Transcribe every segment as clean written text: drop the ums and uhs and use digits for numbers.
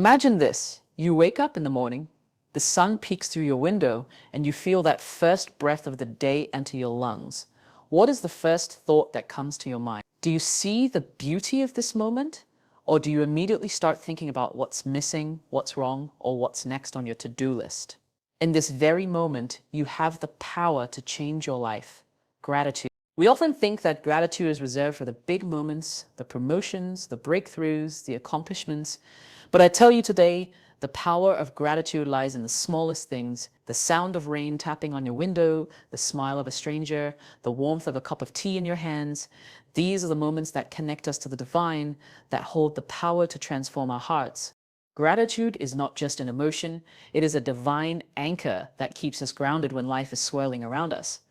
Imagine this. You wake up in the morning, the sun peeks through your window, and you feel that first breath of the day enter your lungs. What is the first thought that comes to your mind? Do you see the beauty of this moment? Or do you immediately start thinking about what's missing, what's wrong, or what's next on your to-do list? In this very moment, you have the power to change your life. Gratitude. We often think that gratitude is reserved for the big moments, the promotions, the breakthroughs, the accomplishments. But I tell you today, the power of gratitude lies in the smallest things: the sound of rain tapping on your window, the smile of a stranger, the warmth of a cup of tea in your hands. These are the moments that connect us to the divine, that hold the power to transform our hearts. Gratitude is not just an emotion, it is a divine anchor that keeps us grounded when life is swirling around us.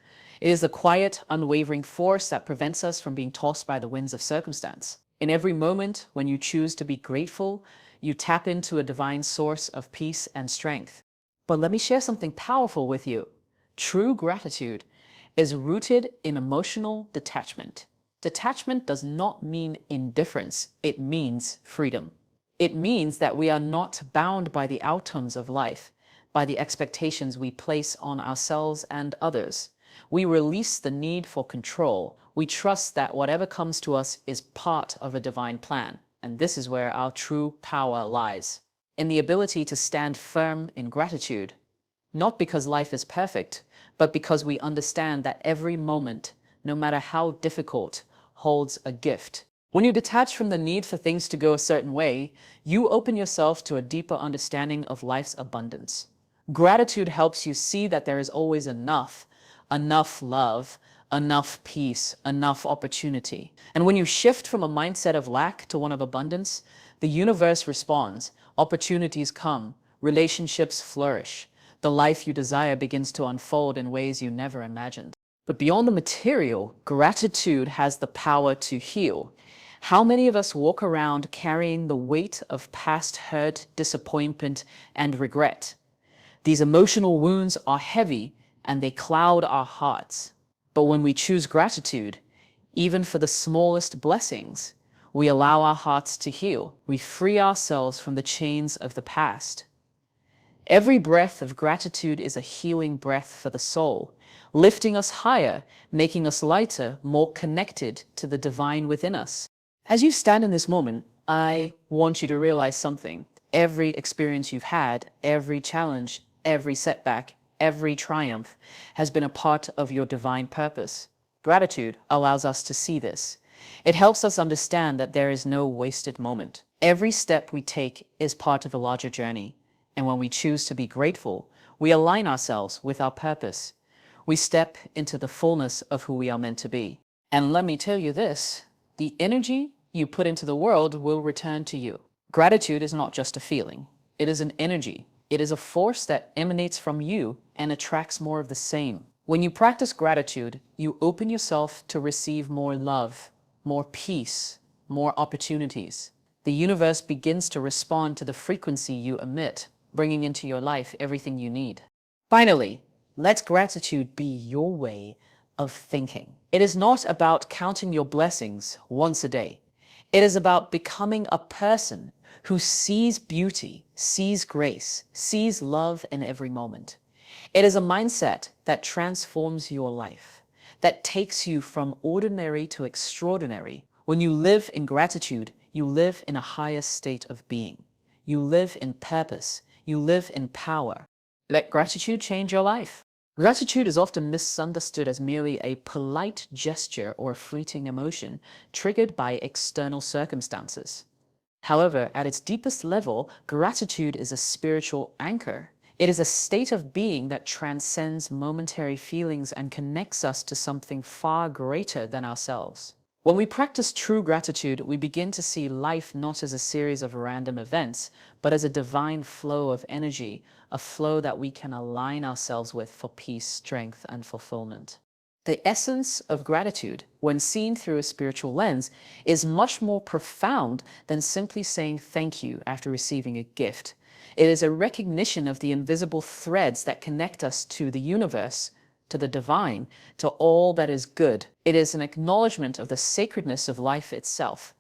It is the quiet, unwavering force that prevents us from being tossed by the winds of circumstance. In every moment, when you choose to be grateful, you tap into a divine source of peace and strength. But let me share something powerful with you. True gratitude is rooted in emotional detachment. Detachment does not mean indifference, it means freedom. It means that we are not bound by the outcomes of life, by the expectations we place on ourselves and others. We release the need for control. We trust that whatever comes to us is part of a divine plan. And this is where our true power lies, in the ability to stand firm in gratitude, not because life is perfect, but because we understand that every moment, no matter how difficult, holds a gift. When you detach from the need for things to go a certain way, you open yourself to a deeper understanding of life's abundance. Gratitude helps you see that there is always enough love, enough peace, enough opportunity. And when you shift from a mindset of lack to one of abundance, the universe responds, opportunities come, relationships flourish, the life you desire begins to unfold in ways you never imagined. But beyond the material, gratitude has the power to heal. How many of us walk around carrying the weight of past hurt, disappointment, and regret? These emotional wounds are heavy and they cloud our hearts. But when we choose gratitude, even for the smallest blessings, we allow our hearts to heal. We free ourselves from the chains of the past. Every breath of gratitude is a healing breath for the soul, lifting us higher, making us lighter, more connected to the divine within us. As you stand in this moment, I want you to realize something. Every experience you've had, every challenge, every setback, every triumph has been a part of your divine purpose. Gratitude allows us to see this. It helps us understand that there is no wasted moment. Every step we take is part of a larger journey. And when we choose to be grateful, we align ourselves with our purpose. We step into the fullness of who we are meant to be. And let me tell you this, the energy you put into the world will return to you. Gratitude is not just a feeling. It is an energy. It is a force that emanates from you and attracts more of the same. When you practice gratitude, you open yourself to receive more love, more peace, more opportunities. The universe begins to respond to the frequency you emit, bringing into your life everything you need. Finally, let gratitude be your way of thinking. It is not about counting your blessings once a day. It is about becoming a person who sees beauty, sees grace, sees love in every moment. It is a mindset that transforms your life, that takes you from ordinary to extraordinary. When you live in gratitude, you live in a higher state of being. You live in purpose. You live in power. Let gratitude change your life. Gratitude is often misunderstood as merely a polite gesture or a fleeting emotion triggered by external circumstances. However, at its deepest level, gratitude is a spiritual anchor. It is a state of being that transcends momentary feelings and connects us to something far greater than ourselves. When we practice true gratitude, we begin to see life not as a series of random events, but as a divine flow of energy, a flow that we can align ourselves with for peace, strength, and fulfillment. The essence of gratitude, when seen through a spiritual lens, is much more profound than simply saying thank you after receiving a gift. It is a recognition of the invisible threads that connect us to the universe, to the divine, to all that is good. It is an acknowledgement of the sacredness of life itself.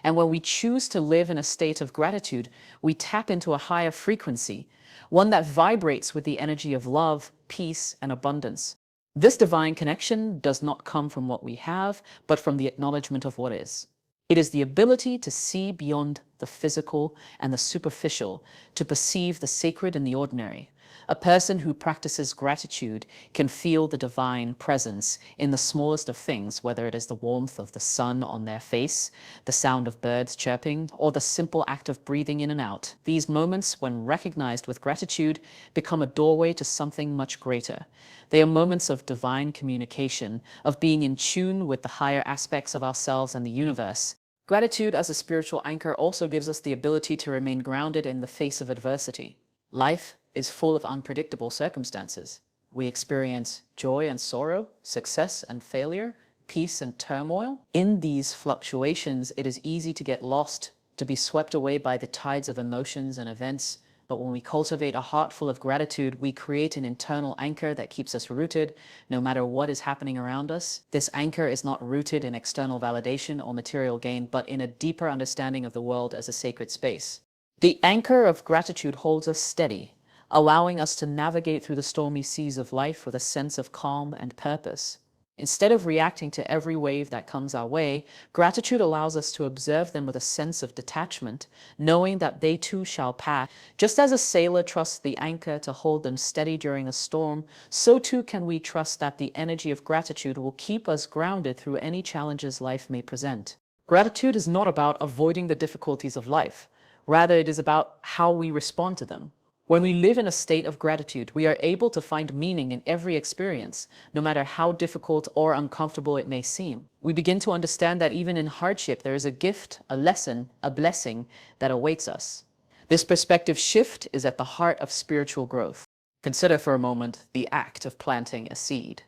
And when we choose to live in a state of gratitude, we tap into a higher frequency, one that vibrates with the energy of love, peace, and abundance. This divine connection does not come from what we have, but from the acknowledgement of what is. It is the ability to see beyond the physical and the superficial, to perceive the sacred in the ordinary. A person who practices gratitude can feel the divine presence in the smallest of things, whether it is the warmth of the sun on their face, the sound of birds chirping, or the simple act of breathing in and out. These moments, when recognized with gratitude, become a doorway to something much greater. They are moments of divine communication, of being in tune with the higher aspects of ourselves and the universe. Gratitude as a spiritual anchor also gives us the ability to remain grounded in the face of adversity. Life is full of unpredictable circumstances. We experience joy and sorrow, success and failure, peace and turmoil. In these fluctuations, it is easy to get lost, to be swept away by the tides of emotions and events. But when we cultivate a heart full of gratitude, we create an internal anchor that keeps us rooted no matter what is happening around us. This anchor is not rooted in external validation or material gain, but in a deeper understanding of the world as a sacred space. The anchor of gratitude holds us steady, allowing us to navigate through the stormy seas of life with a sense of calm and purpose. Instead of reacting to every wave that comes our way, gratitude allows us to observe them with a sense of detachment, knowing that they too shall pass. Just as a sailor trusts the anchor to hold them steady during a storm, so too can we trust that the energy of gratitude will keep us grounded through any challenges life may present. Gratitude is not about avoiding the difficulties of life. Rather, it is about how we respond to them. When we live in a state of gratitude, we are able to find meaning in every experience, no matter how difficult or uncomfortable it may seem. We begin to understand that even in hardship, there is a gift, a lesson, a blessing that awaits us. This perspective shift is at the heart of spiritual growth. Consider for a moment the act of planting a seed.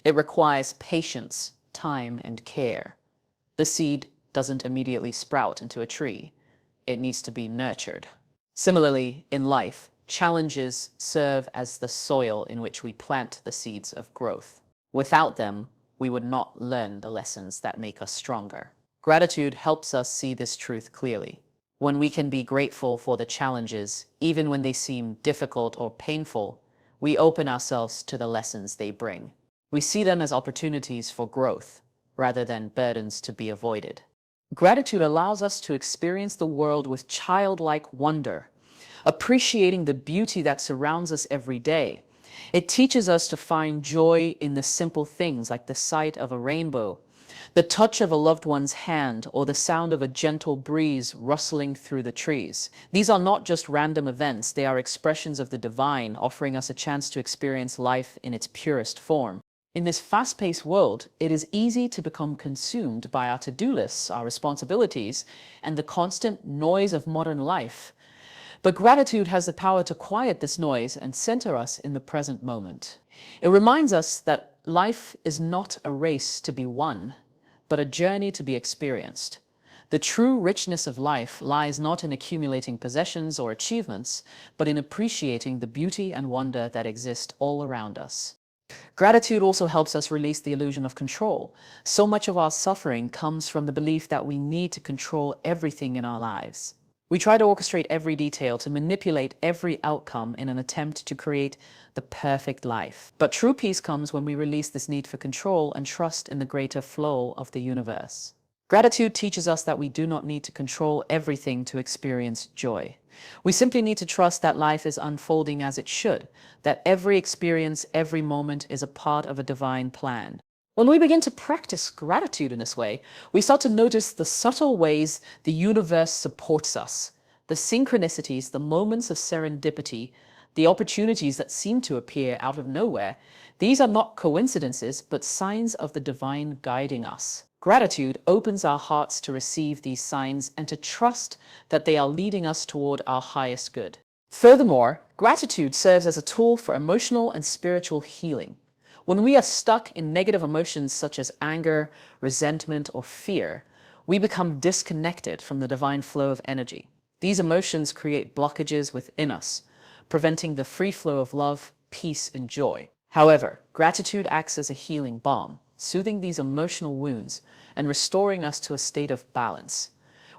It requires patience, time, and care. The seed doesn't immediately sprout into a tree. It needs to be nurtured. Similarly, in life, challenges serve as the soil in which we plant the seeds of growth. Without them, we would not learn the lessons that make us stronger. Gratitude helps us see this truth clearly. When we can be grateful for the challenges, even when they seem difficult or painful, we open ourselves to the lessons they bring. We see them as opportunities for growth, rather than burdens to be avoided. Gratitude allows us to experience the world with childlike wonder, appreciating the beauty that surrounds us every day. It teaches us to find joy in the simple things like the sight of a rainbow, the touch of a loved one's hand, or the sound of a gentle breeze rustling through the trees. These are not just random events, they are expressions of the divine, offering us a chance to experience life in its purest form. In this fast-paced world, it is easy to become consumed by our to-do lists, our responsibilities, and the constant noise of modern life. But gratitude has the power to quiet this noise and center us in the present moment. It reminds us that life is not a race to be won, but a journey to be experienced. The true richness of life lies not in accumulating possessions or achievements, but in appreciating the beauty and wonder that exist all around us. Gratitude also helps us release the illusion of control. So much of our suffering comes from the belief that we need to control everything in our lives. We try to orchestrate every detail, to manipulate every outcome in an attempt to create the perfect life. But true peace comes when we release this need for control and trust in the greater flow of the universe. Gratitude teaches us that we do not need to control everything to experience joy. We simply need to trust that life is unfolding as it should, that every experience, every moment is a part of a divine plan. When we begin to practice gratitude in this way, we start to notice the subtle ways the universe supports us, the synchronicities, the moments of serendipity, the opportunities that seem to appear out of nowhere. These are not coincidences, but signs of the divine guiding us. Gratitude opens our hearts to receive these signs and to trust that they are leading us toward our highest good. Furthermore, gratitude serves as a tool for emotional and spiritual healing. When we are stuck in negative emotions such as anger, resentment, or fear, we become disconnected from the divine flow of energy. These emotions create blockages within us, preventing the free flow of love, peace, and joy. However, gratitude acts as a healing balm, soothing these emotional wounds and restoring us to a state of balance.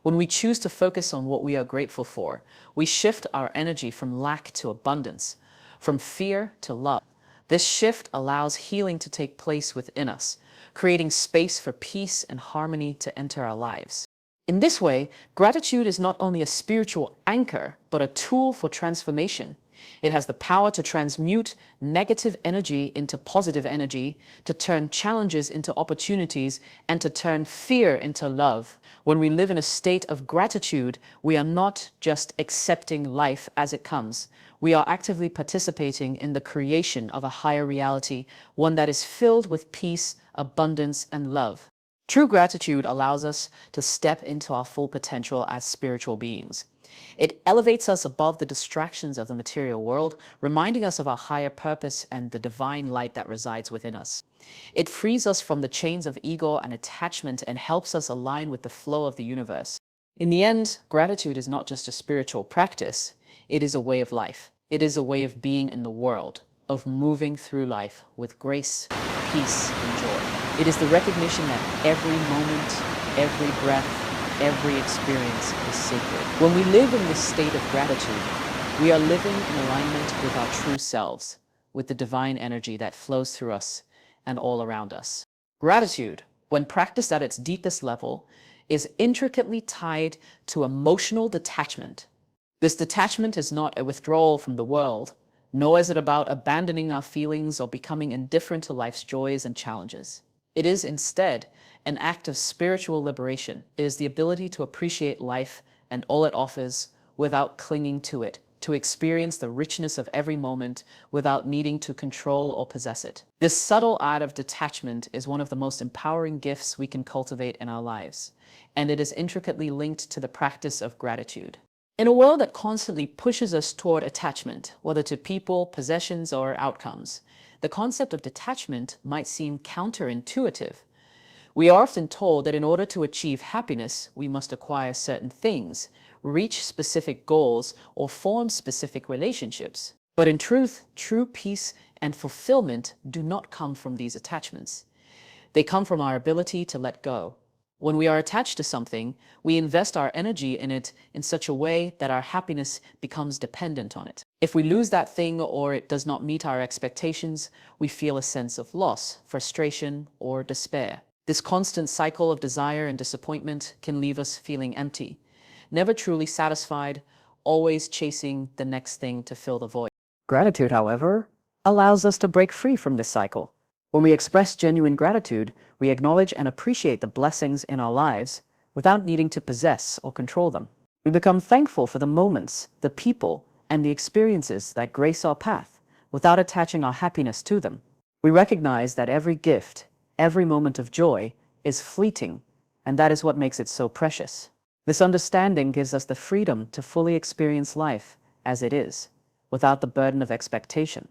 When we choose to focus on what we are grateful for, we shift our energy from lack to abundance, from fear to love. This shift allows healing to take place within us, creating space for peace and harmony to enter our lives. In this way, gratitude is not only a spiritual anchor, but a tool for transformation. It has the power to transmute negative energy into positive energy, to turn challenges into opportunities, and to turn fear into love. When we live in a state of gratitude, we are not just accepting life as it comes. We are actively participating in the creation of a higher reality, one that is filled with peace, abundance, and love. True gratitude allows us to step into our full potential as spiritual beings. It elevates us above the distractions of the material world, reminding us of our higher purpose and the divine light that resides within us. It frees us from the chains of ego and attachment and helps us align with the flow of the universe. In the end, gratitude is not just a spiritual practice, it is a way of life. It is a way of being in the world, of moving through life with grace, peace, and joy. It is the recognition that every moment, every breath, every experience is sacred. When we live in this state of gratitude, we are living in alignment with our true selves, with the divine energy that flows through us and all around us. Gratitude, when practiced at its deepest level, is intricately tied to emotional detachment. This detachment is not a withdrawal from the world, nor is it about abandoning our feelings or becoming indifferent to life's joys and challenges. It is instead an act of spiritual liberation. It is the ability to appreciate life and all it offers without clinging to it, to experience the richness of every moment without needing to control or possess it. This subtle art of detachment is one of the most empowering gifts we can cultivate in our lives, and it is intricately linked to the practice of gratitude. In a world that constantly pushes us toward attachment, whether to people, possessions, or outcomes, the concept of detachment might seem counterintuitive. We are often told that in order to achieve happiness, we must acquire certain things, reach specific goals, or form specific relationships. But in truth, true peace and fulfillment do not come from these attachments. They come from our ability to let go. When we are attached to something, we invest our energy in it in such a way that our happiness becomes dependent on it. If we lose that thing or it does not meet our expectations, we feel a sense of loss, frustration, or despair. This constant cycle of desire and disappointment can leave us feeling empty, never truly satisfied, always chasing the next thing to fill the void. Gratitude, however, allows us to break free from this cycle. When we express genuine gratitude, we acknowledge and appreciate the blessings in our lives without needing to possess or control them. We become thankful for the moments, the people, and the experiences that grace our path without attaching our happiness to them. We recognize that every gift, every moment of joy is fleeting, and that is what makes it so precious. This understanding gives us the freedom to fully experience life as it is, without the burden of expectation.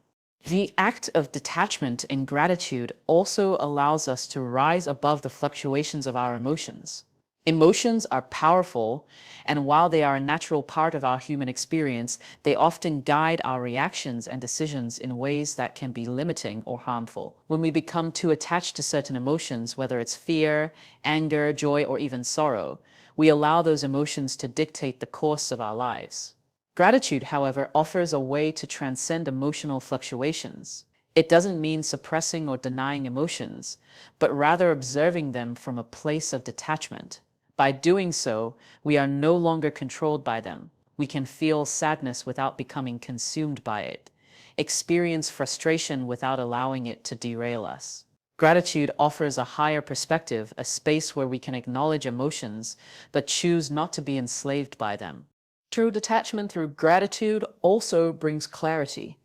The act of detachment and gratitude also allows us to rise above the fluctuations of our emotions. Emotions are powerful, and while they are a natural part of our human experience, they often guide our reactions and decisions in ways that can be limiting or harmful. When we become too attached to certain emotions, whether it's fear, anger, joy, or even sorrow, we allow those emotions to dictate the course of our lives. Gratitude, however, offers a way to transcend emotional fluctuations. It doesn't mean suppressing or denying emotions, but rather observing them from a place of detachment. By doing so, we are no longer controlled by them. We can feel sadness without becoming consumed by it, experience frustration without allowing it to derail us. Gratitude offers a higher perspective, a space where we can acknowledge emotions, but choose not to be enslaved by them. True detachment through gratitude also brings clarity.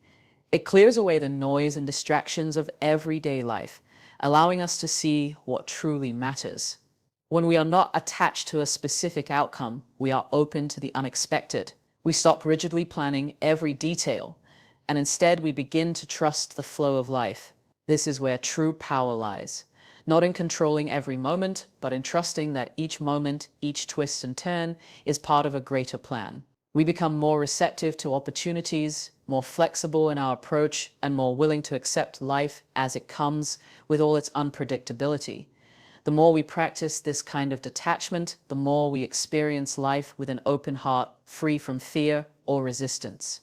It clears away the noise and distractions of everyday life, allowing us to see what truly matters. When we are not attached to a specific outcome, we are open to the unexpected. We stop rigidly planning every detail, and instead we begin to trust the flow of life. This is where true power lies. Not in controlling every moment, but in trusting that each moment, each twist and turn is part of a greater plan. We become more receptive to opportunities, more flexible in our approach, and more willing to accept life as it comes with all its unpredictability. The more we practice this kind of detachment, the more we experience life with an open heart, free from fear or resistance.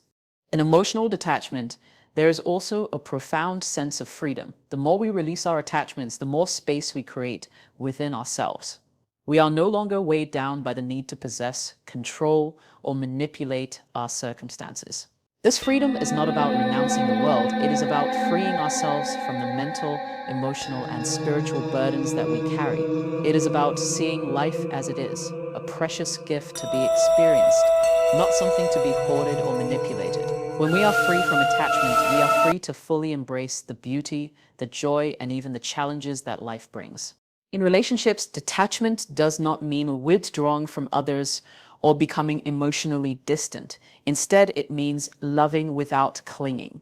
In emotional detachment, there is also a profound sense of freedom. The more we release our attachments, the more space we create within ourselves. We are no longer weighed down by the need to possess, control, or manipulate our circumstances. This freedom is not about renouncing the world, it is about freeing ourselves from the mental, emotional, and spiritual burdens that we carry. It is about seeing life as it is, a precious gift to be experienced, not something to be hoarded or manipulated. When we are free from attachment, we are free to fully embrace the beauty, the joy, and even the challenges that life brings. In relationships, detachment does not mean withdrawing from others or becoming emotionally distant. Instead, it means loving without clinging.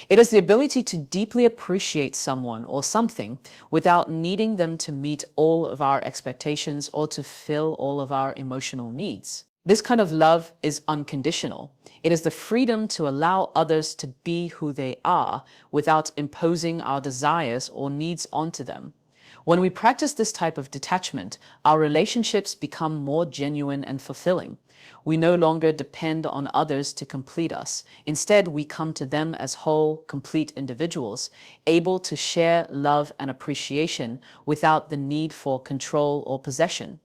It is the ability to deeply appreciate someone or something without needing them to meet all of our expectations or to fill all of our emotional needs. This kind of love is unconditional. It is the freedom to allow others to be who they are without imposing our desires or needs onto them. When we practice this type of detachment, our relationships become more genuine and fulfilling. We no longer depend on others to complete us. Instead, we come to them as whole, complete individuals, able to share love and appreciation without the need for control or possession.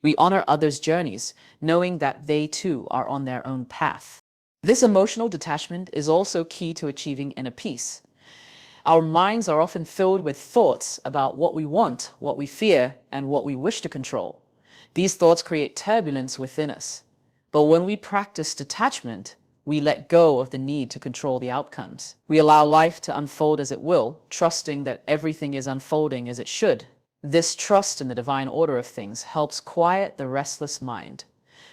We honor others' journeys, knowing that they too are on their own path. This emotional detachment is also key to achieving inner peace. Our minds are often filled with thoughts about what we want, what we fear, and what we wish to control. These thoughts create turbulence within us. But when we practice detachment, we let go of the need to control the outcomes. We allow life to unfold as it will, trusting that everything is unfolding as it should. This trust in the divine order of things helps quiet the restless mind,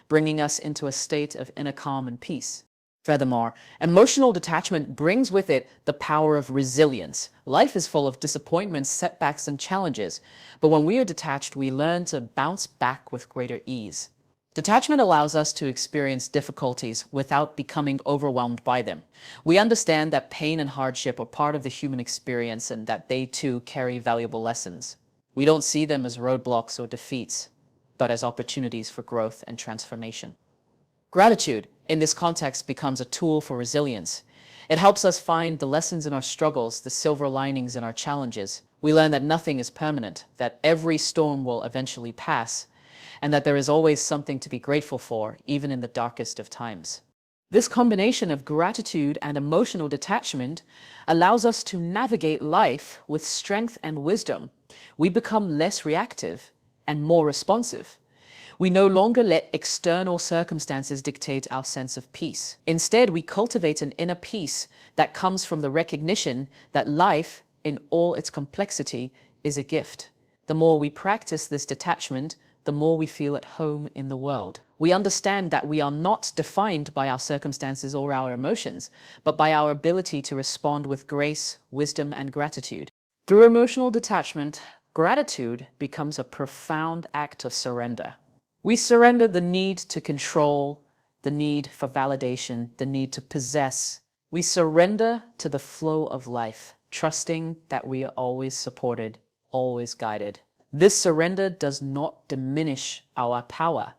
bringing us into a state of inner calm and peace. Furthermore, emotional detachment brings with it the power of resilience. Life is full of disappointments, setbacks, and challenges, but when we are detached, we learn to bounce back with greater ease. Detachment allows us to experience difficulties without becoming overwhelmed by them. We understand that pain and hardship are part of the human experience and that they too carry valuable lessons. We don't see them as roadblocks or defeats, but as opportunities for growth and transformation. Gratitude, in this context, becomes a tool for resilience. It helps us find the lessons in our struggles, the silver linings in our challenges. We learn that nothing is permanent, that every storm will eventually pass, and that there is always something to be grateful for, even in the darkest of times. This combination of gratitude and emotional detachment allows us to navigate life with strength and wisdom. We become less reactive and more responsive. We no longer let external circumstances dictate our sense of peace. Instead, we cultivate an inner peace that comes from the recognition that life, in all its complexity, is a gift. The more we practice this detachment, the more we feel at home in the world. We understand that we are not defined by our circumstances or our emotions, but by our ability to respond with grace, wisdom, and gratitude. Through emotional detachment, gratitude becomes a profound act of surrender. We surrender the need to control, the need for validation, the need to possess. We surrender to the flow of life, trusting that we are always supported, always guided. This surrender does not diminish our power.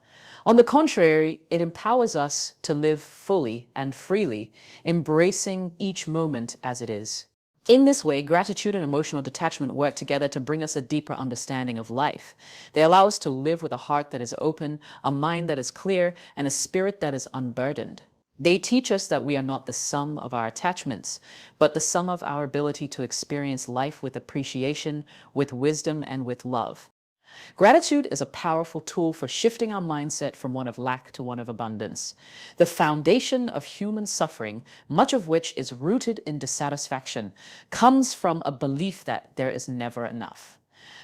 On the contrary, it empowers us to live fully and freely, embracing each moment as it is. In this way, gratitude and emotional detachment work together to bring us a deeper understanding of life. They allow us to live with a heart that is open, a mind that is clear, and a spirit that is unburdened. They teach us that we are not the sum of our attachments, but the sum of our ability to experience life with appreciation, with wisdom, and with love. Gratitude is a powerful tool for shifting our mindset from one of lack to one of abundance. The foundation of human suffering, much of which is rooted in dissatisfaction, comes from a belief that there is never enough.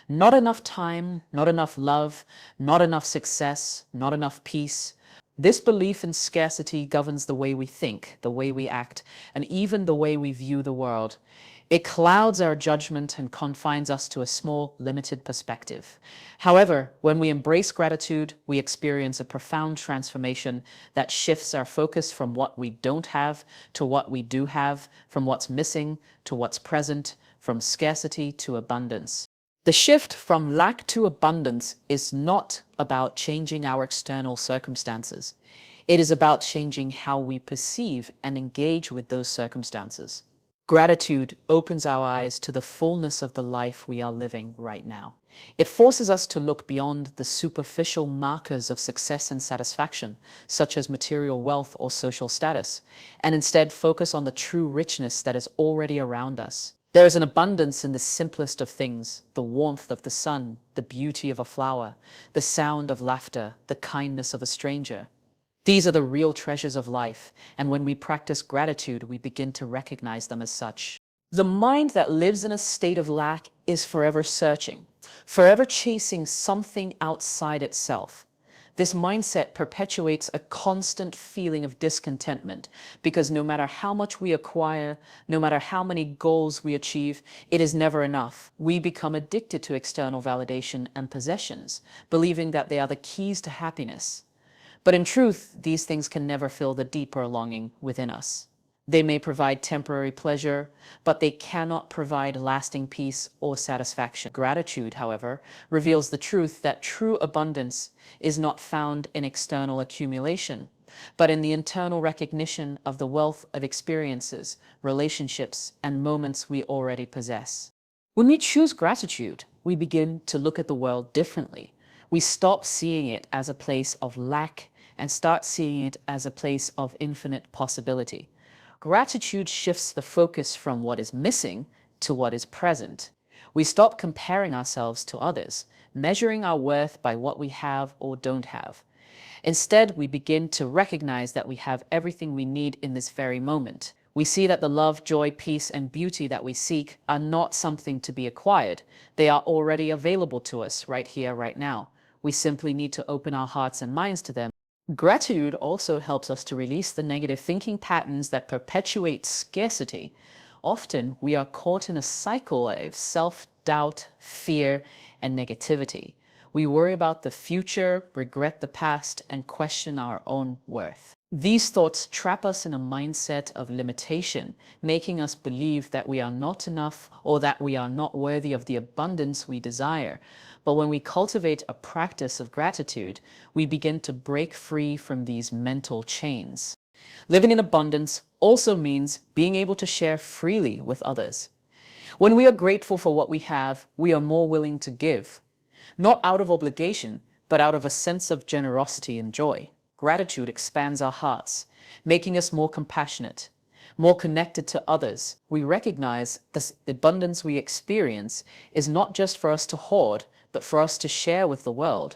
Not enough time, not enough love, not enough success, not enough peace. This belief in scarcity governs the way we think, the way we act, and even the way we view the world. It clouds our judgment and confines us to a small, limited perspective. However, when we embrace gratitude, we experience a profound transformation that shifts our focus from what we don't have to what we do have, from what's missing to what's present, from scarcity to abundance. The shift from lack to abundance is not about changing our external circumstances. It is about changing how we perceive and engage with those circumstances. Gratitude opens our eyes to the fullness of the life we are living right now. It forces us to look beyond the superficial markers of success and satisfaction, such as material wealth or social status, and instead focus on the true richness that is already around us. There is an abundance in the simplest of things: the warmth of the sun, the beauty of a flower, the sound of laughter, the kindness of a stranger. These are the real treasures of life, and when we practice gratitude, we begin to recognize them as such. The mind that lives in a state of lack is forever searching, forever chasing something outside itself. This mindset perpetuates a constant feeling of discontentment because no matter how much we acquire, no matter how many goals we achieve, it is never enough. We become addicted to external validation and possessions, believing that they are the keys to happiness. But in truth, these things can never fill the deeper longing within us. They may provide temporary pleasure, but they cannot provide lasting peace or satisfaction. Gratitude, however, reveals the truth that true abundance is not found in external accumulation, but in the internal recognition of the wealth of experiences, relationships, and moments we already possess. When we choose gratitude, we begin to look at the world differently. We stop seeing it as a place of lack and start seeing it as a place of infinite possibility. Gratitude shifts the focus from what is missing to what is present. We stop comparing ourselves to others, measuring our worth by what we have or don't have. Instead, we begin to recognize that we have everything we need in this very moment. We see that the love, joy, peace, and beauty that we seek are not something to be acquired. They are already available to us right here, right now. We simply need to open our hearts and minds to them. Gratitude also helps us to release the negative thinking patterns that perpetuate scarcity. Often, we are caught in a cycle of self-doubt, fear, and negativity. We worry about the future, regret the past, and question our own worth. These thoughts trap us in a mindset of limitation, making us believe that we are not enough or that we are not worthy of the abundance we desire. But when we cultivate a practice of gratitude, we begin to break free from these mental chains. Living in abundance also means being able to share freely with others. When we are grateful for what we have, we are more willing to give, not out of obligation, but out of a sense of generosity and joy. Gratitude expands our hearts, making us more compassionate, more connected to others. We recognize the abundance we experience is not just for us to hoard, but for us to share with the world.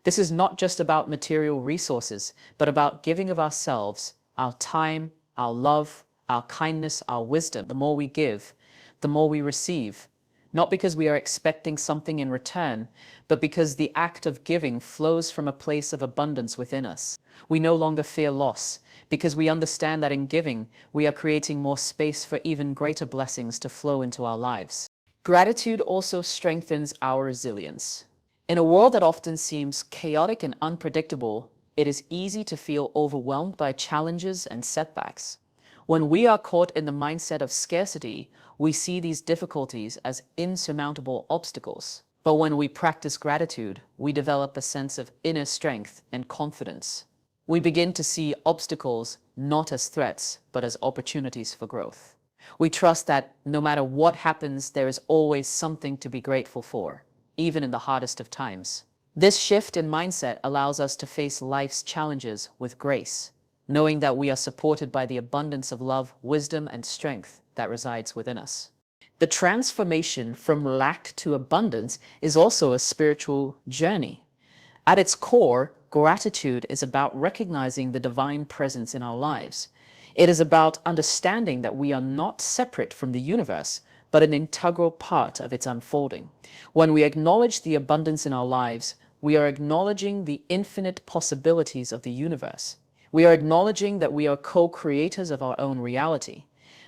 This is not just about material resources, but about giving of ourselves, our time, our love, our kindness, our wisdom. The more we give, the more we receive. Not because we are expecting something in return, but because the act of giving flows from a place of abundance within us. We no longer fear loss, because we understand that in giving, we are creating more space for even greater blessings to flow into our lives. Gratitude also strengthens our resilience. In a world that often seems chaotic and unpredictable, it is easy to feel overwhelmed by challenges and setbacks. When we are caught in the mindset of scarcity, we see these difficulties as insurmountable obstacles. But when we practice gratitude, we develop a sense of inner strength and confidence. We begin to see obstacles not as threats, but as opportunities for growth. We trust that no matter what happens, there is always something to be grateful for, even in the hardest of times. This shift in mindset allows us to face life's challenges with grace, knowing that we are supported by the abundance of love, wisdom, and strength that resides within us. The transformation from lack to abundance is also a spiritual journey. At its core, gratitude is about recognizing the divine presence in our lives. It is about understanding that we are not separate from the universe, but an integral part of its unfolding. When we acknowledge the abundance in our lives, we are acknowledging the infinite possibilities of the universe. We are acknowledging that we are co-creators of our own reality,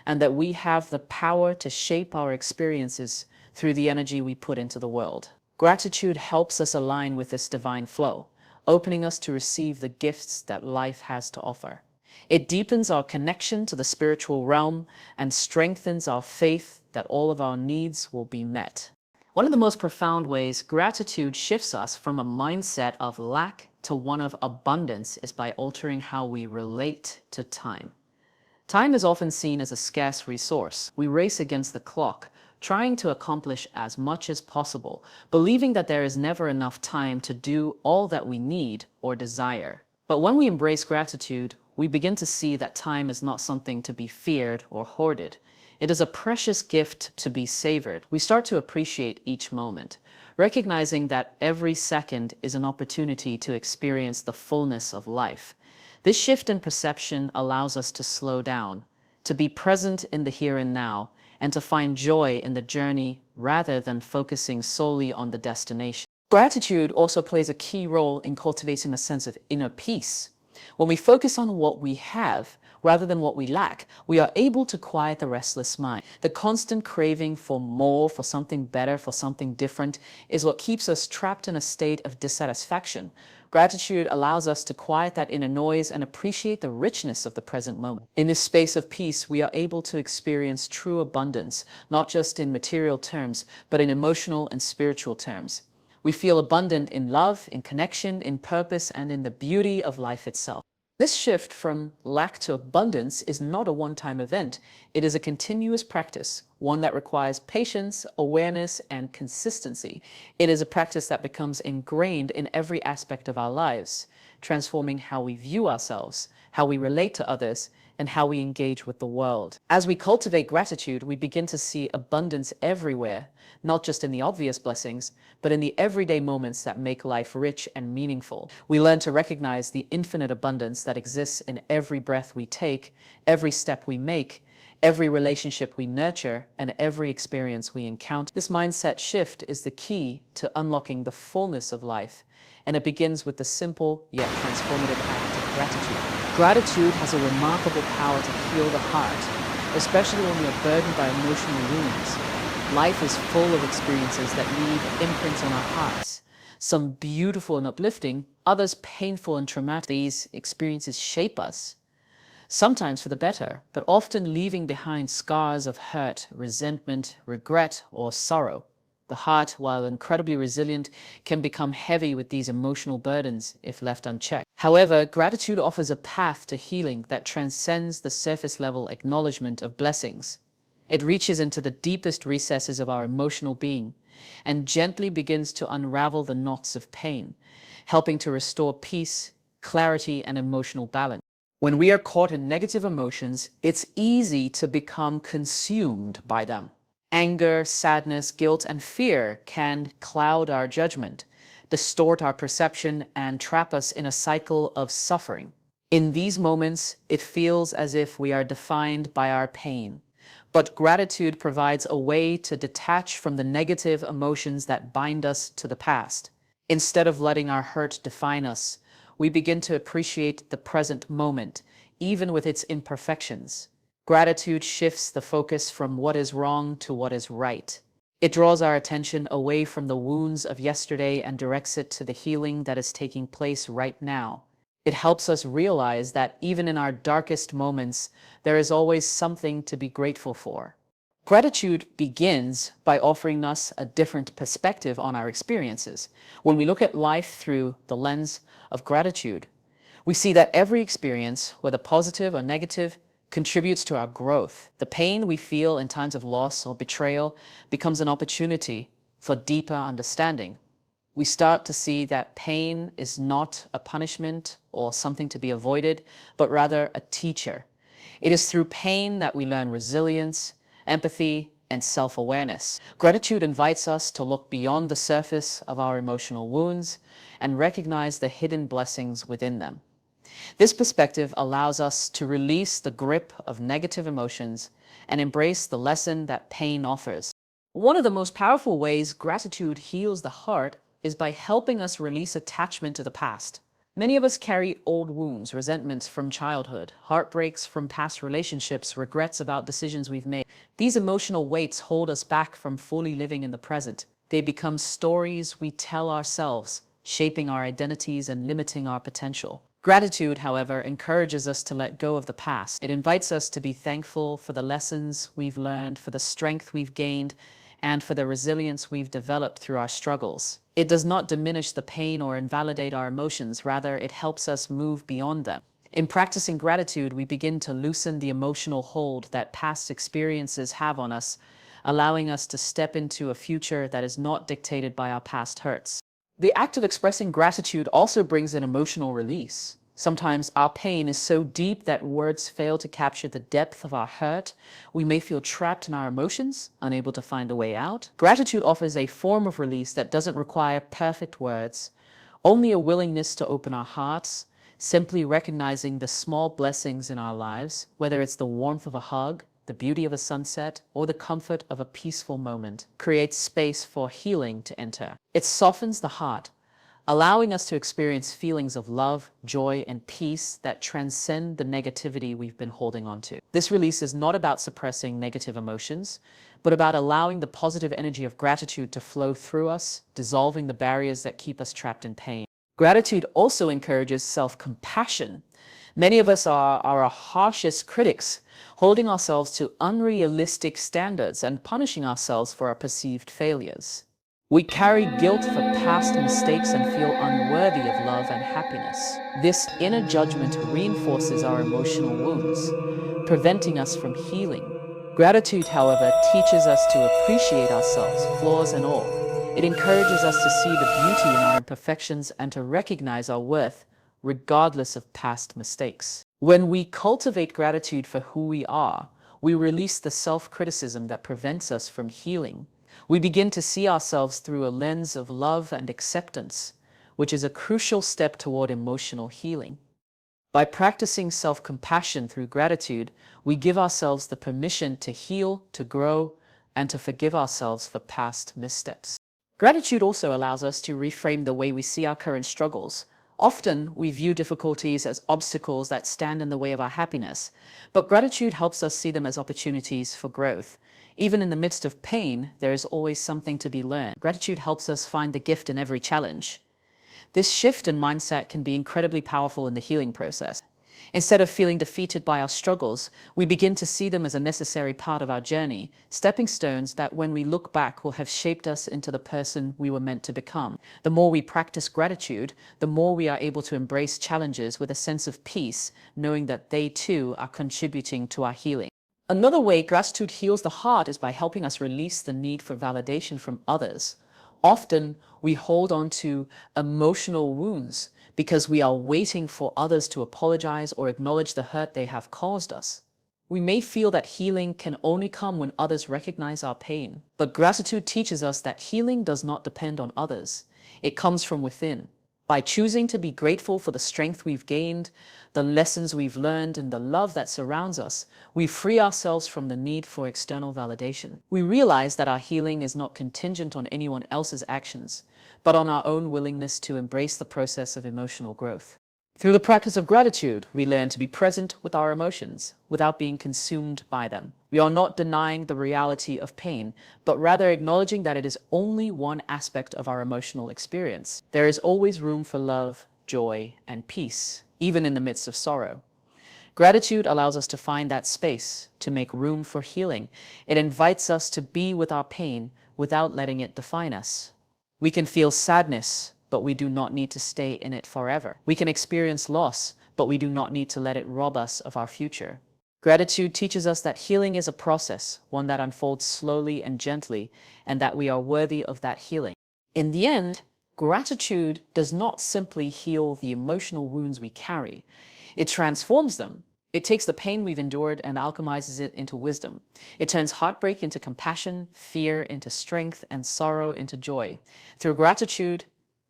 and that we have the power to shape our experiences through the energy we put into the world. Gratitude helps us align with this divine flow, opening us to receive the gifts that life has to offer. It deepens our connection to the spiritual realm and strengthens our faith that all of our needs will be met. One of the most profound ways gratitude shifts us from a mindset of lack to one of abundance is by altering how we relate to time. Time is often seen as a scarce resource. We race against the clock, trying to accomplish as much as possible, believing that there is never enough time to do all that we need or desire. But when we embrace gratitude, we begin to see that time is not something to be feared or hoarded. It is a precious gift to be savored. We start to appreciate each moment, recognizing that every second is an opportunity to experience the fullness of life. This shift in perception allows us to slow down, to be present in the here and now, and to find joy in the journey rather than focusing solely on the destination. Gratitude also plays a key role in cultivating a sense of inner peace. When we focus on what we have rather than what we lack, we are able to quiet the restless mind. The constant craving for more, for something better, for something different is what keeps us trapped in a state of dissatisfaction. Gratitude allows us to quiet that inner noise and appreciate the richness of the present moment. In this space of peace, we are able to experience true abundance, not just in material terms, but in emotional and spiritual terms. We feel abundant in love, in connection, in purpose, and in the beauty of life itself. This shift from lack to abundance is not a one-time event. It is a continuous practice, one that requires patience, awareness, and consistency. It is a practice that becomes ingrained in every aspect of our lives, transforming how we view ourselves, how we relate to others, and how we engage with the world. As we cultivate gratitude, we begin to see abundance everywhere, not just in the obvious blessings, but in the everyday moments that make life rich and meaningful. We learn to recognize the infinite abundance that exists in every breath we take, every step we make, every relationship we nurture, and every experience we encounter. This mindset shift is the key to unlocking the fullness of life, and it begins with the simple yet transformative act of gratitude. Gratitude has a remarkable power to heal the heart, especially when we are burdened by emotional wounds. Life is full of experiences that leave imprints on our hearts. Some beautiful and uplifting, others painful and traumatic. These experiences shape us, sometimes for the better, but often leaving behind scars of hurt, resentment, regret, or sorrow. The heart, while incredibly resilient, can become heavy with these emotional burdens if left unchecked. However, gratitude offers a path to healing that transcends the surface-level acknowledgement of blessings. It reaches into the deepest recesses of our emotional being and gently begins to unravel the knots of pain, helping to restore peace, clarity, and emotional balance. When we are caught in negative emotions, it's easy to become consumed by them. Anger, sadness, guilt, and fear can cloud our judgment, distort our perception, and trap us in a cycle of suffering. In these moments, it feels as if we are defined by our pain. But gratitude provides a way to detach from the negative emotions that bind us to the past. Instead of letting our hurt define us, we begin to appreciate the present moment, even with its imperfections. Gratitude shifts the focus from what is wrong to what is right. It draws our attention away from the wounds of yesterday and directs it to the healing that is taking place right now. It helps us realize that even in our darkest moments, there is always something to be grateful for. Gratitude begins by offering us a different perspective on our experiences. When we look at life through the lens of gratitude, we see that every experience, whether positive or negative, contributes to our growth. The pain we feel in times of loss or betrayal becomes an opportunity for deeper understanding. We start to see that pain is not a punishment or something to be avoided, but rather a teacher. It is through pain that we learn resilience, empathy, and self-awareness. Gratitude invites us to look beyond the surface of our emotional wounds and recognize the hidden blessings within them. This perspective allows us to release the grip of negative emotions and embrace the lesson that pain offers. One of the most powerful ways gratitude heals the heart is by helping us release attachment to the past. Many of us carry old wounds, resentments from childhood, heartbreaks from past relationships, regrets about decisions we've made. These emotional weights hold us back from fully living in the present. They become stories we tell ourselves, shaping our identities and limiting our potential. Gratitude, however, encourages us to let go of the past. It invites us to be thankful for the lessons we've learned, for the strength we've gained, and for the resilience we've developed through our struggles. It does not diminish the pain or invalidate our emotions, rather, it helps us move beyond them. In practicing gratitude, we begin to loosen the emotional hold that past experiences have on us, allowing us to step into a future that is not dictated by our past hurts. The act of expressing gratitude also brings an emotional release. Sometimes our pain is so deep that words fail to capture the depth of our hurt. We may feel trapped in our emotions, unable to find a way out. Gratitude offers a form of release that doesn't require perfect words, only a willingness to open our hearts, simply recognizing the small blessings in our lives, whether it's the warmth of a hug, the beauty of a sunset, or the comfort of a peaceful moment, creates space for healing to enter. It softens the heart, allowing us to experience feelings of love, joy, and peace that transcend the negativity we've been holding on to. This release is not about suppressing negative emotions, but about allowing the positive energy of gratitude to flow through us, dissolving the barriers that keep us trapped in pain. Gratitude also encourages self-compassion. Many of us are our harshest critics, holding ourselves to unrealistic standards and punishing ourselves for our perceived failures. We carry guilt for past mistakes and feel unworthy of love and happiness. This inner judgment reinforces our emotional wounds, preventing us from healing. Gratitude, however, teaches us to appreciate ourselves, flaws and all. It encourages us to see the beauty in our imperfections and to recognize our worth, regardless of past mistakes. When we cultivate gratitude for who we are, we release the self-criticism that prevents us from healing. We begin to see ourselves through a lens of love and acceptance, which is a crucial step toward emotional healing. By practicing self-compassion through gratitude, we give ourselves the permission to heal, to grow, and to forgive ourselves for past missteps. Gratitude also allows us to reframe the way we see our current struggles. Often, we view difficulties as obstacles that stand in the way of our happiness, but gratitude helps us see them as opportunities for growth. Even in the midst of pain, there is always something to be learned. Gratitude helps us find the gift in every challenge. This shift in mindset can be incredibly powerful in the healing process. Instead of feeling defeated by our struggles, we begin to see them as a necessary part of our journey, stepping stones that when we look back will have shaped us into the person we were meant to become. The more we practice gratitude, the more we are able to embrace challenges with a sense of peace, knowing that they too are contributing to our healing. Another way gratitude heals the heart is by helping us release the need for validation from others. Often, we hold on to emotional wounds because we are waiting for others to apologize or acknowledge the hurt they have caused us. We may feel that healing can only come when others recognize our pain, but gratitude teaches us that healing does not depend on others. It comes from within. By choosing to be grateful for the strength we've gained, the lessons we've learned, and the love that surrounds us, we free ourselves from the need for external validation. We realize that our healing is not contingent on anyone else's actions, but on our own willingness to embrace the process of emotional growth. Through the practice of gratitude, we learn to be present with our emotions without being consumed by them. We are not denying the reality of pain, but rather acknowledging that it is only one aspect of our emotional experience. There is always room for love, joy, and peace, even in the midst of sorrow. Gratitude allows us to find that space, to make room for healing. It invites us to be with our pain without letting it define us. We can feel sadness, but we do not need to stay in it forever. We can experience loss, but we do not need to let it rob us of our future. Gratitude teaches us that healing is a process, one that unfolds slowly and gently, and that we are worthy of that healing. In the end, gratitude does not simply heal the emotional wounds we carry. It transforms them. It takes the pain we've endured and alchemizes it into wisdom. It turns heartbreak into compassion, fear into strength, and sorrow into joy. Through gratitude,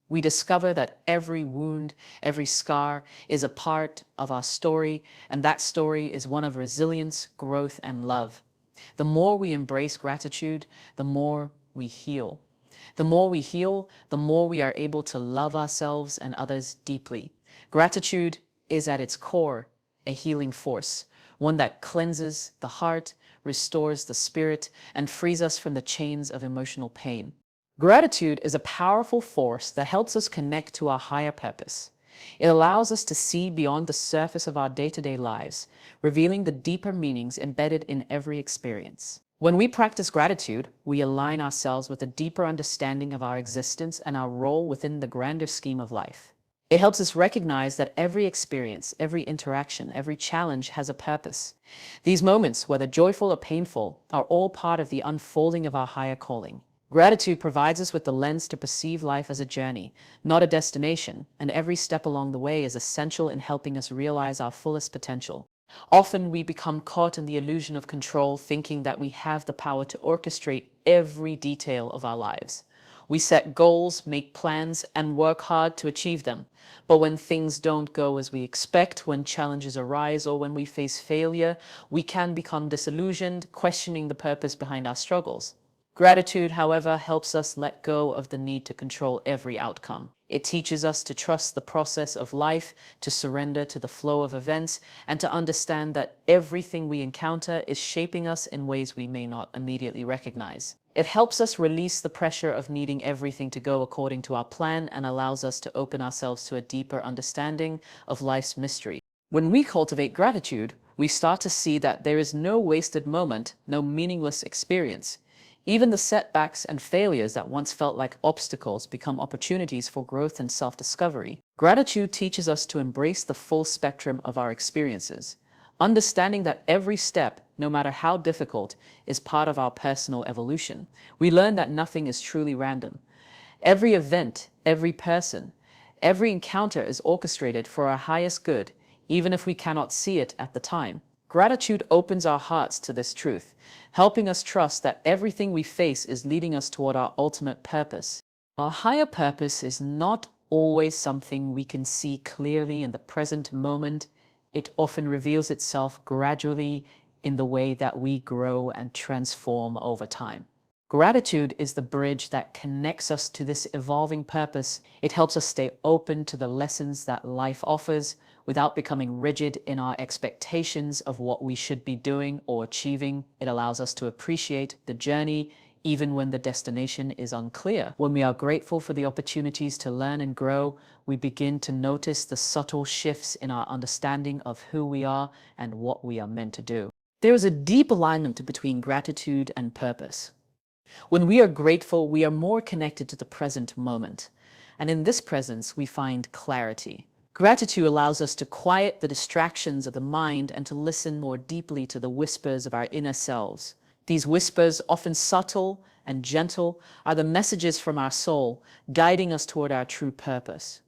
we discover that every wound, every scar is a part of our story, and that story is one of resilience, growth, and love. The more we embrace gratitude, the more we heal. The more we heal, the more we are able to love ourselves and others deeply. Gratitude is at its core a healing force, one that cleanses the heart, restores the spirit, and frees us from the chains of emotional pain. Gratitude is a powerful force that helps us connect to our higher purpose. It allows us to see beyond the surface of our day-to-day lives, revealing the deeper meanings embedded in every experience. When we practice gratitude, we align ourselves with a deeper understanding of our existence and our role within the grander scheme of life. It helps us recognize that every experience, every interaction, every challenge has a purpose. These moments, whether joyful or painful, are all part of the unfolding of our higher calling. Gratitude provides us with the lens to perceive life as a journey, not a destination, and every step along the way is essential in helping us realize our fullest potential. Often we become caught in the illusion of control, thinking that we have the power to orchestrate every detail of our lives. We set goals, make plans, and work hard to achieve them. But when things don't go as we expect, when challenges arise, or when we face failure, we can become disillusioned, questioning the purpose behind our struggles. Gratitude, however, helps us let go of the need to control every outcome. It teaches us to trust the process of life, to surrender to the flow of events, and to understand that everything we encounter is shaping us in ways we may not immediately recognize. It helps us release the pressure of needing everything to go according to our plan and allows us to open ourselves to a deeper understanding of life's mystery. When we cultivate gratitude, we start to see that there is no wasted moment, no meaningless experience. Even the setbacks and failures that once felt like obstacles become opportunities for growth and self-discovery. Gratitude teaches us to embrace the full spectrum of our experiences, understanding that every step, no matter how difficult, is part of our personal evolution. We learn that nothing is truly random. Every event, every person, every encounter is orchestrated for our highest good, even if we cannot see it at the time. Gratitude opens our hearts to this truth, helping us trust that everything we face is leading us toward our ultimate purpose. Our higher purpose is not always something we can see clearly in the present moment. It often reveals itself gradually in the way that we grow and transform over time. Gratitude is the bridge that connects us to this evolving purpose. It helps us stay open to the lessons that life offers without becoming rigid in our expectations of what we should be doing or achieving. It allows us to appreciate the journey even when the destination is unclear. When we are grateful for the opportunities to learn and grow, we begin to notice the subtle shifts in our understanding of who we are and what we are meant to do. There is a deep alignment between gratitude and purpose. When we are grateful, we are more connected to the present moment. And in this presence, we find clarity. Gratitude allows us to quiet the distractions of the mind and to listen more deeply to the whispers of our inner selves. These whispers, often subtle and gentle, are the messages from our soul, guiding us toward our true purpose.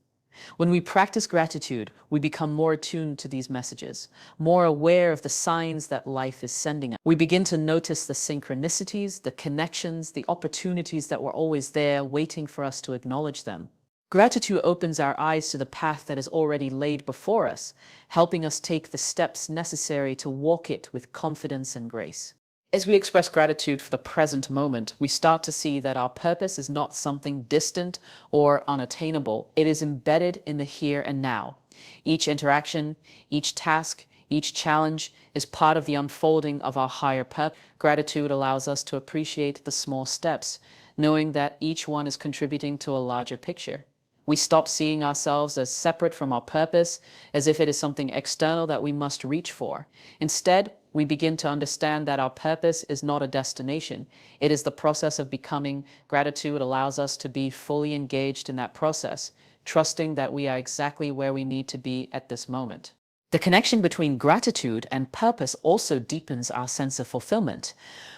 When we practice gratitude, we become more attuned to these messages, more aware of the signs that life is sending us. We begin to notice the synchronicities, the connections, the opportunities that were always there, waiting for us to acknowledge them. Gratitude opens our eyes to the path that is already laid before us, helping us take the steps necessary to walk it with confidence and grace. As we express gratitude for the present moment, we start to see that our purpose is not something distant or unattainable. It is embedded in the here and now. Each interaction, each task, each challenge is part of the unfolding of our higher purpose. Gratitude allows us to appreciate the small steps, knowing that each one is contributing to a larger picture. We stop seeing ourselves as separate from our purpose, as if it is something external that we must reach for. Instead, we begin to understand that our purpose is not a destination. It is the process of becoming. Gratitude allows us to be fully engaged in that process, trusting that we are exactly where we need to be at this moment. The connection between gratitude and purpose also deepens our sense of fulfillment.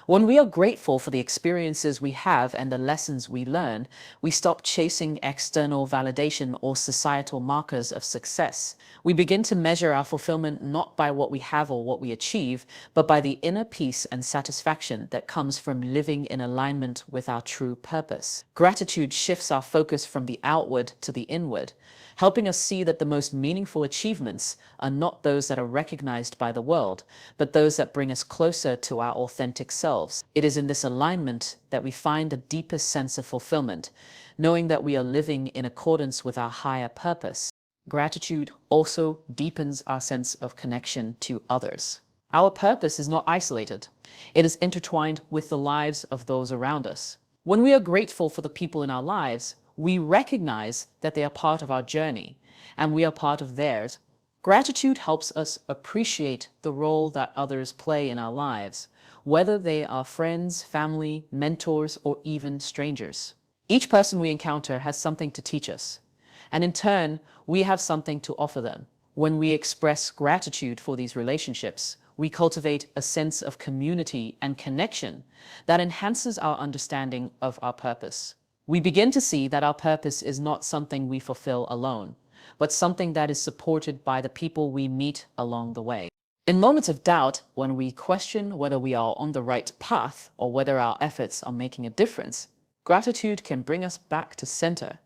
When we are grateful for the experiences we have and the lessons we learn, we stop chasing external validation or societal markers of success. We begin to measure our fulfillment not by what we have or what we achieve, but by the inner peace and satisfaction that comes from living in alignment with our true purpose. Gratitude shifts our focus from the outward to the inward, helping us see that the most meaningful achievements are not those that are recognized by the world, but those that bring us closer to our authentic selves. It is in this alignment that we find a deepest sense of fulfillment, knowing that we are living in accordance with our higher purpose. Gratitude also deepens our sense of connection to others. Our purpose is not isolated. It is intertwined with the lives of those around us. When we are grateful for the people in our lives, we recognize that they are part of our journey and we are part of theirs. Gratitude helps us appreciate the role that others play in our lives, whether they are friends, family, mentors, or even strangers. Each person we encounter has something to teach us, and in turn, we have something to offer them. When we express gratitude for these relationships, we cultivate a sense of community and connection that enhances our understanding of our purpose. We begin to see that our purpose is not something we fulfill alone, but something that is supported by the people we meet along the way. In moments of doubt, when we question whether we are on the right path or whether our efforts are making a difference, gratitude can bring us back to center.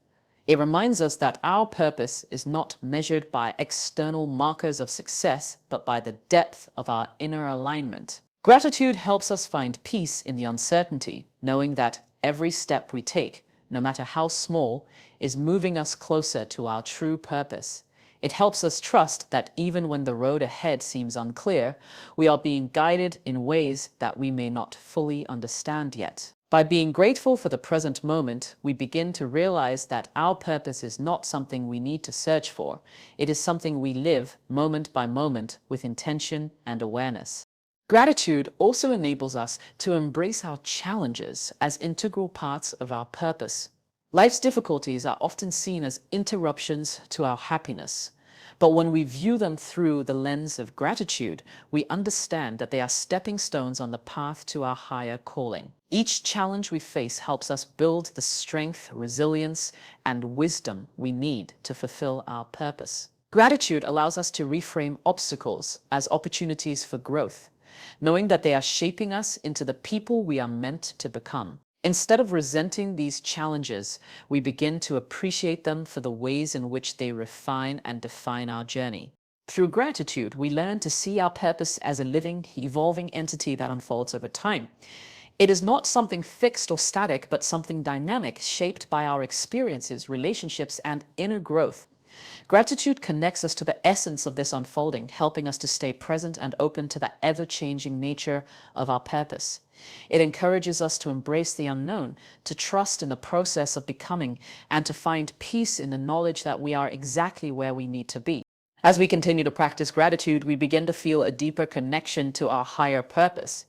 It reminds us that our purpose is not measured by external markers of success, but by the depth of our inner alignment. Gratitude helps us find peace in the uncertainty, knowing that every step we take, no matter how small, is moving us closer to our true purpose. It helps us trust that even when the road ahead seems unclear, we are being guided in ways that we may not fully understand yet. By being grateful for the present moment, we begin to realize that our purpose is not something we need to search for. It is something we live moment by moment with intention and awareness. Gratitude also enables us to embrace our challenges as integral parts of our purpose. Life's difficulties are often seen as interruptions to our happiness. But when we view them through the lens of gratitude, we understand that they are stepping stones on the path to our higher calling. Each challenge we face helps us build the strength, resilience, and wisdom we need to fulfill our purpose. Gratitude allows us to reframe obstacles as opportunities for growth, knowing that they are shaping us into the people we are meant to become. Instead of resenting these challenges, we begin to appreciate them for the ways in which they refine and define our journey. Through gratitude, we learn to see our purpose as a living, evolving entity that unfolds over time. It is not something fixed or static, but something dynamic, shaped by our experiences, relationships, and inner growth. Gratitude connects us to the essence of this unfolding, helping us to stay present and open to the ever-changing nature of our purpose. It encourages us to embrace the unknown, to trust in the process of becoming, and to find peace in the knowledge that we are exactly where we need to be. As we continue to practice gratitude, we begin to feel a deeper connection to our higher purpose.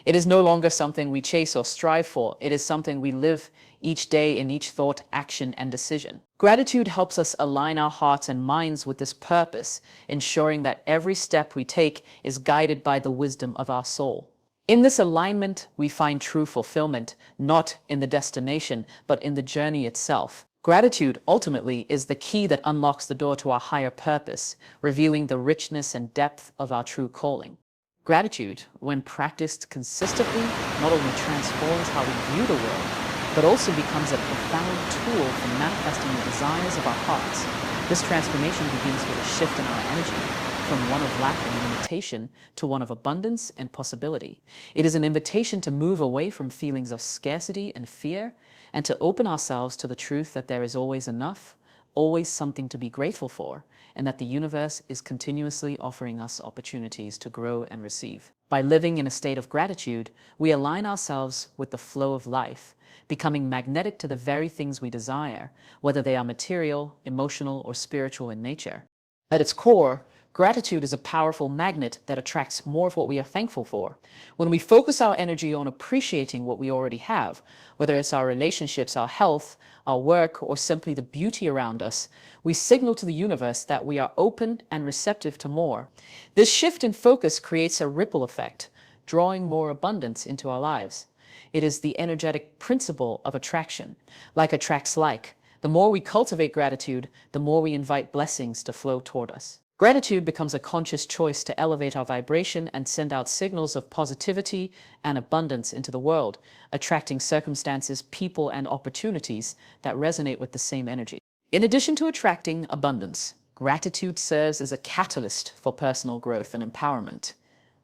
It is no longer something we chase or strive for. It is something we live each day in each thought, action, and decision. Gratitude helps us align our hearts and minds with this purpose, ensuring that every step we take is guided by the wisdom of our soul. In this alignment, we find true fulfillment, not in the destination, but in the journey itself. Gratitude, ultimately, is the key that unlocks the door to our higher purpose, revealing the richness and depth of our true calling. Gratitude, when practiced consistently, not only transforms how we view the world, but also becomes a profound tool for manifesting the desires of our hearts. This transformation begins with a shift in our energy, from one of lack and limitation to one of abundance and possibility. It is an invitation to move away from feelings of scarcity and fear, and to open ourselves to the truth that there is always enough, always something to be grateful for, and that the universe is continuously offering us opportunities to grow and receive. By living in a state of gratitude, we align ourselves with the flow of life, becoming magnetic to the very things we desire, whether they are material, emotional, or spiritual in nature. At its core, gratitude is a powerful magnet that attracts more of what we are thankful for. When we focus our energy on appreciating what we already have, whether it's our relationships, our health, our work, or simply the beauty around us, we signal to the universe that we are open and receptive to more. This shift in focus creates a ripple effect, drawing more abundance into our lives. It is the energetic principle of attraction. Like attracts like. The more we cultivate gratitude, the more we invite blessings to flow toward us. Gratitude becomes a conscious choice to elevate our vibration and send out signals of positivity and abundance into the world, attracting circumstances, people, and opportunities that resonate with the same energy. In addition to attracting abundance, gratitude serves as a catalyst for personal growth and empowerment.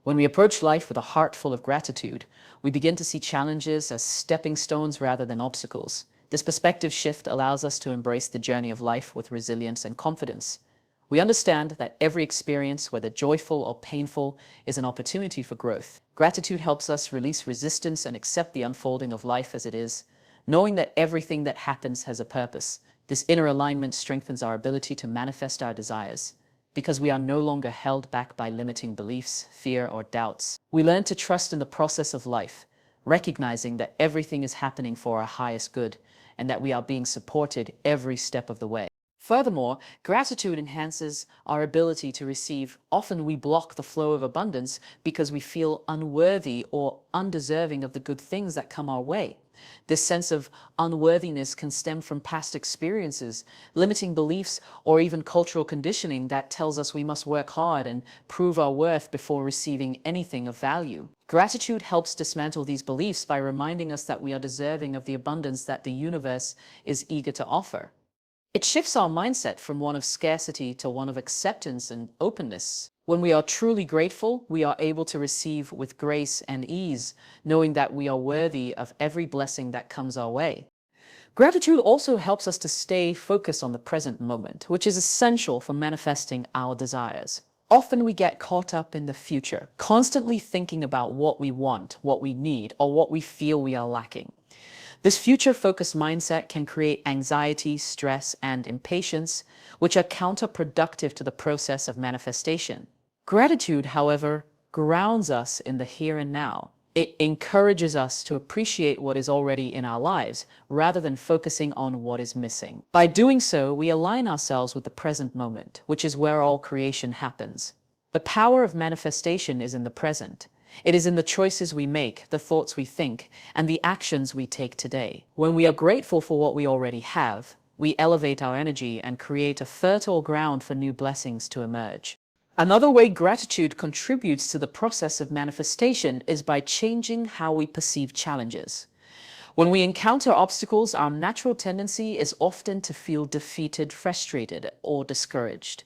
When we approach life with a heart full of gratitude, we begin to see challenges as stepping stones rather than obstacles. This perspective shift allows us to embrace the journey of life with resilience and confidence. We understand that every experience, whether joyful or painful, is an opportunity for growth. Gratitude helps us release resistance and accept the unfolding of life as it is, knowing that everything that happens has a purpose. This inner alignment strengthens our ability to manifest our desires. because we are no longer held back by limiting beliefs, fear, or doubts. We learn to trust in the process of life, recognizing that everything is happening for our highest good and that we are being supported every step of the way. Furthermore, gratitude enhances our ability to receive. Often we block the flow of abundance because we feel unworthy or undeserving of the good things that come our way. This sense of unworthiness can stem from past experiences, limiting beliefs, or even cultural conditioning that tells us we must work hard and prove our worth before receiving anything of value. Gratitude helps dismantle these beliefs by reminding us that we are deserving of the abundance that the universe is eager to offer. It shifts our mindset from one of scarcity to one of acceptance and openness. When we are truly grateful, we are able to receive with grace and ease, knowing that we are worthy of every blessing that comes our way. Gratitude also helps us to stay focused on the present moment, which is essential for manifesting our desires. Often we get caught up in the future, constantly thinking about what we want, what we need, or what we feel we are lacking. This future-focused mindset can create anxiety, stress, and impatience, which are counterproductive to the process of manifestation. Gratitude, however, grounds us in the here and now. It encourages us to appreciate what is already in our lives, rather than focusing on what is missing. By doing so, we align ourselves with the present moment, which is where all creation happens. The power of manifestation is in the present. It is in the choices we make, the thoughts we think, and the actions we take today. When we are grateful for what we already have, we elevate our energy and create a fertile ground for new blessings to emerge. Another way gratitude contributes to the process of manifestation is by changing how we perceive challenges. When we encounter obstacles, our natural tendency is often to feel defeated, frustrated, or discouraged.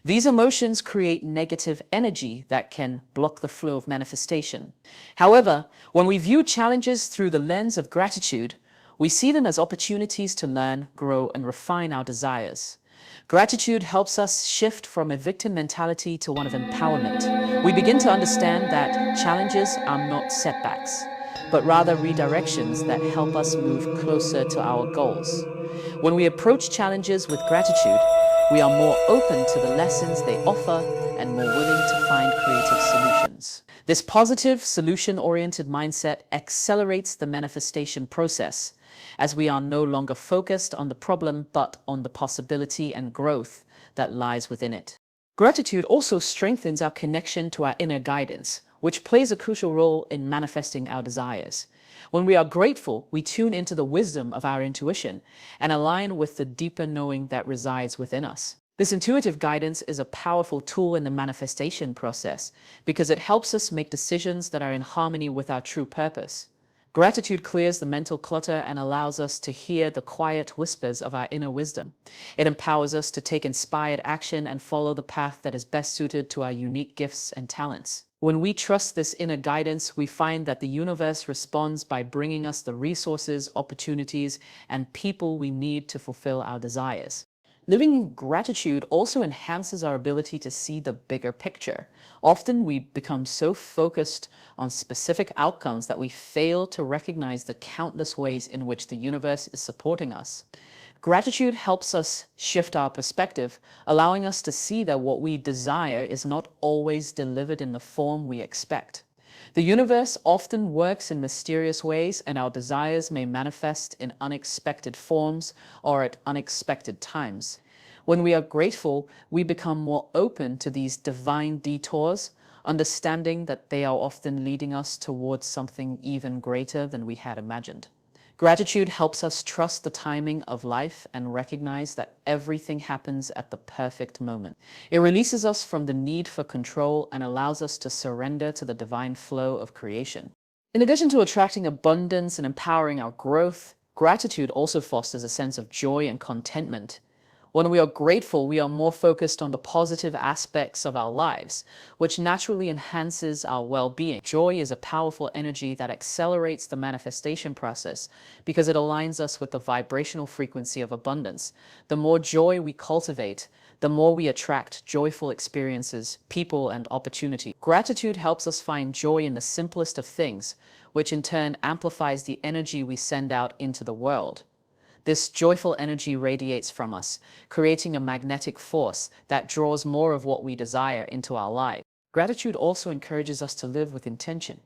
These emotions create negative energy that can block the flow of manifestation. However, when we view challenges through the lens of gratitude, we see them as opportunities to learn, grow, and refine our desires. Gratitude helps us shift from a victim mentality to one of empowerment. We begin to understand that challenges are not setbacks, but rather redirections that help us move closer to our goals. When we approach challenges with gratitude, we are more open to the lessons they offer and more willing to find creative solutions. This positive, solution-oriented mindset accelerates the manifestation process, as we are no longer focused on the problem but on the possibility and growth that lies within it. Gratitude also strengthens our connection to our inner guidance, which plays a crucial role in manifesting our desires. When we are grateful, we tune into the wisdom of our intuition and align with the deeper knowing that resides within us. This intuitive guidance is a powerful tool in the manifestation process because it helps us make decisions that are in harmony with our true purpose. Gratitude clears the mental clutter and allows us to hear the quiet whispers of our inner wisdom. It empowers us to take inspired action and follow the path that is best suited to our unique gifts and talents. When we trust this inner guidance, we find that the universe responds by bringing us the resources, opportunities, and people we need to fulfill our desires. Living in gratitude also enhances our ability to see the bigger picture. Often we become so focused on specific outcomes that we fail to recognize the countless ways in which the universe is supporting us. Gratitude helps us shift our perspective, allowing us to see that what we desire is not always delivered in the form we expect. The universe often works in mysterious ways, and our desires may manifest in unexpected forms or at unexpected times. When we are grateful, we become more open to these divine detours, understanding that they are often leading us towards something even greater than we had imagined. Gratitude helps us trust the timing of life and recognize that everything happens at the perfect moment. It releases us from the need for control and allows us to surrender to the divine flow of creation. In addition to attracting abundance and empowering our growth, gratitude also fosters a sense of joy and contentment. When we are grateful, we are more focused on the positive aspects of our lives, which naturally enhances our well-being. Joy is a powerful energy that accelerates the manifestation process because it aligns us with the vibrational frequency of abundance. The more joy we cultivate, the more we attract joyful experiences, people, and opportunity. Gratitude helps us find joy in the simplest of things, which in turn amplifies the energy we send out into the world. This joyful energy radiates from us, creating a magnetic force that draws more of what we desire into our life. Gratitude also encourages us to live with intention.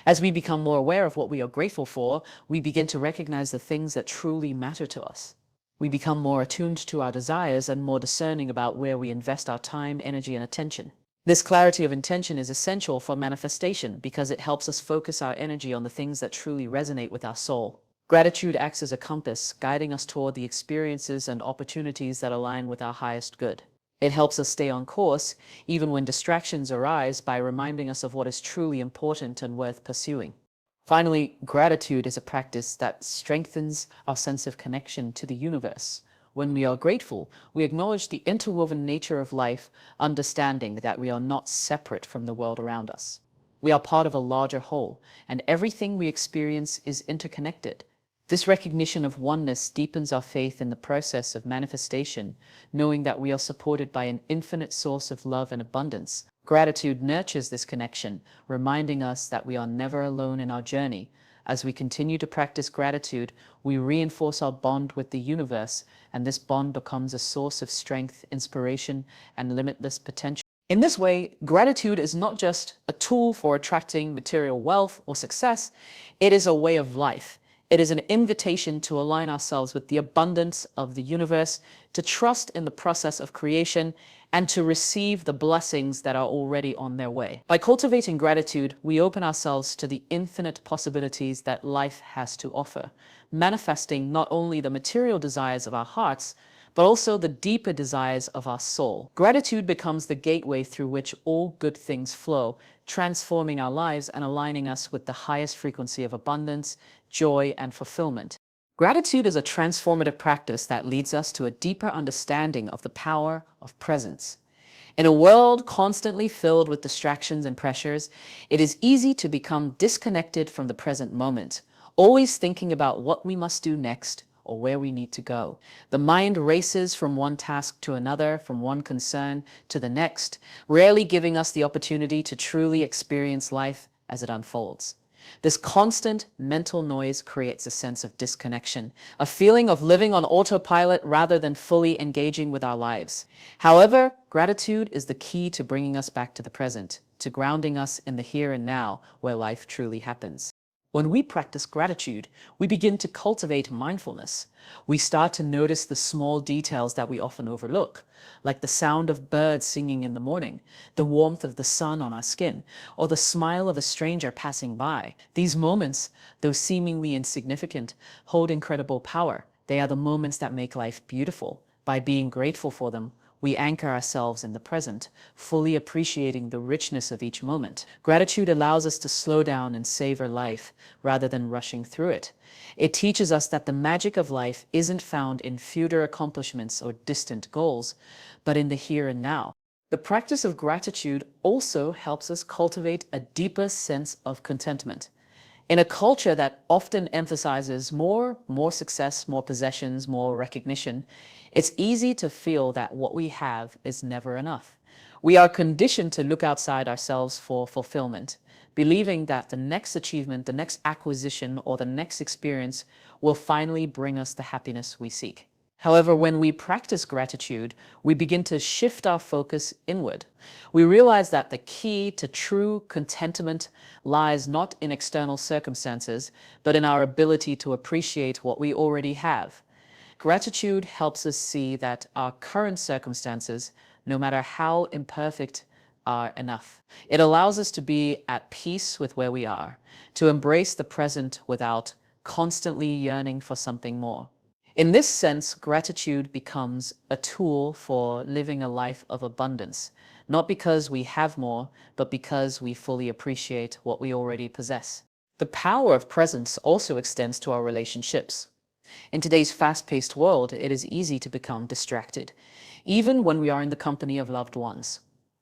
As we become more aware of what we are grateful for, we begin to recognize the things that truly matter to us. We become more attuned to our desires and more discerning about where we invest our time, energy, and attention. This clarity of intention is essential for manifestation because it helps us focus our energy on the things that truly resonate with our soul. Gratitude acts as a compass, guiding us toward the experiences and opportunities that align with our highest good. It helps us stay on course, even when distractions arise, by reminding us of what is truly important and worth pursuing. Finally, gratitude is a practice that strengthens our sense of connection to the universe. When we are grateful, we acknowledge the interwoven nature of life, understanding that we are not separate from the world around us. We are part of a larger whole, and everything we experience is interconnected. This recognition of oneness deepens our faith in the process of manifestation, knowing that we are supported by an infinite source of love and abundance. Gratitude nurtures this connection, reminding us that we are never alone in our journey. As we continue to practice gratitude, we reinforce our bond with the universe, and this bond becomes a source of strength, inspiration, and limitless potential. In this way, gratitude is not just a tool for attracting material wealth or success, it is a way of life. It is an invitation to align ourselves with the abundance of the universe, to trust in the process of creation, and to receive the blessings that are already on their way. By cultivating gratitude, we open ourselves to the infinite possibilities that life has to offer, manifesting not only the material desires of our hearts, but also the deeper desires of our soul. Gratitude becomes the gateway through which all good things flow, transforming our lives and aligning us with the highest frequency of abundance, joy, and fulfillment. Gratitude is a transformative practice that leads us to a deeper understanding of the power of presence. In a world constantly filled with distractions and pressures, it is easy to become disconnected from the present moment, always thinking about what we must do next or where we need to go. The mind races from one task to another, from one concern to the next, rarely giving us the opportunity to truly experience life as it unfolds. This constant mental noise creates a sense of disconnection, a feeling of living on autopilot rather than fully engaging with our lives. However, gratitude is the key to bringing us back to the present, to grounding us in the here and now where life truly happens. When we practice gratitude, we begin to cultivate mindfulness. We start to notice the small details that we often overlook, like the sound of birds singing in the morning, the warmth of the sun on our skin, or the smile of a stranger passing by. These moments, though seemingly insignificant, hold incredible power. They are the moments that make life beautiful. By being grateful for them, we anchor ourselves in the present, fully appreciating the richness of each moment. Gratitude allows us to slow down and savor life rather than rushing through it. It teaches us that the magic of life isn't found in future accomplishments or distant goals, but in the here and now. The practice of gratitude also helps us cultivate a deeper sense of contentment. In a culture that often emphasizes more success, more possessions, more recognition, it's easy to feel that what we have is never enough. We are conditioned to look outside ourselves for fulfillment, believing that the next achievement, the next acquisition, or the next experience will finally bring us the happiness we seek. However, when we practice gratitude, we begin to shift our focus inward. We realize that the key to true contentment lies not in external circumstances, but in our ability to appreciate what we already have. Gratitude helps us see that our current circumstances, no matter how imperfect, are enough. It allows us to be at peace with where we are, to embrace the present without constantly yearning for something more. In this sense, gratitude becomes a tool for living a life of abundance, not because we have more, but because we fully appreciate what we already possess. The power of presence also extends to our relationships. In today's fast-paced world, it is easy to become distracted, even when we are in the company of loved ones.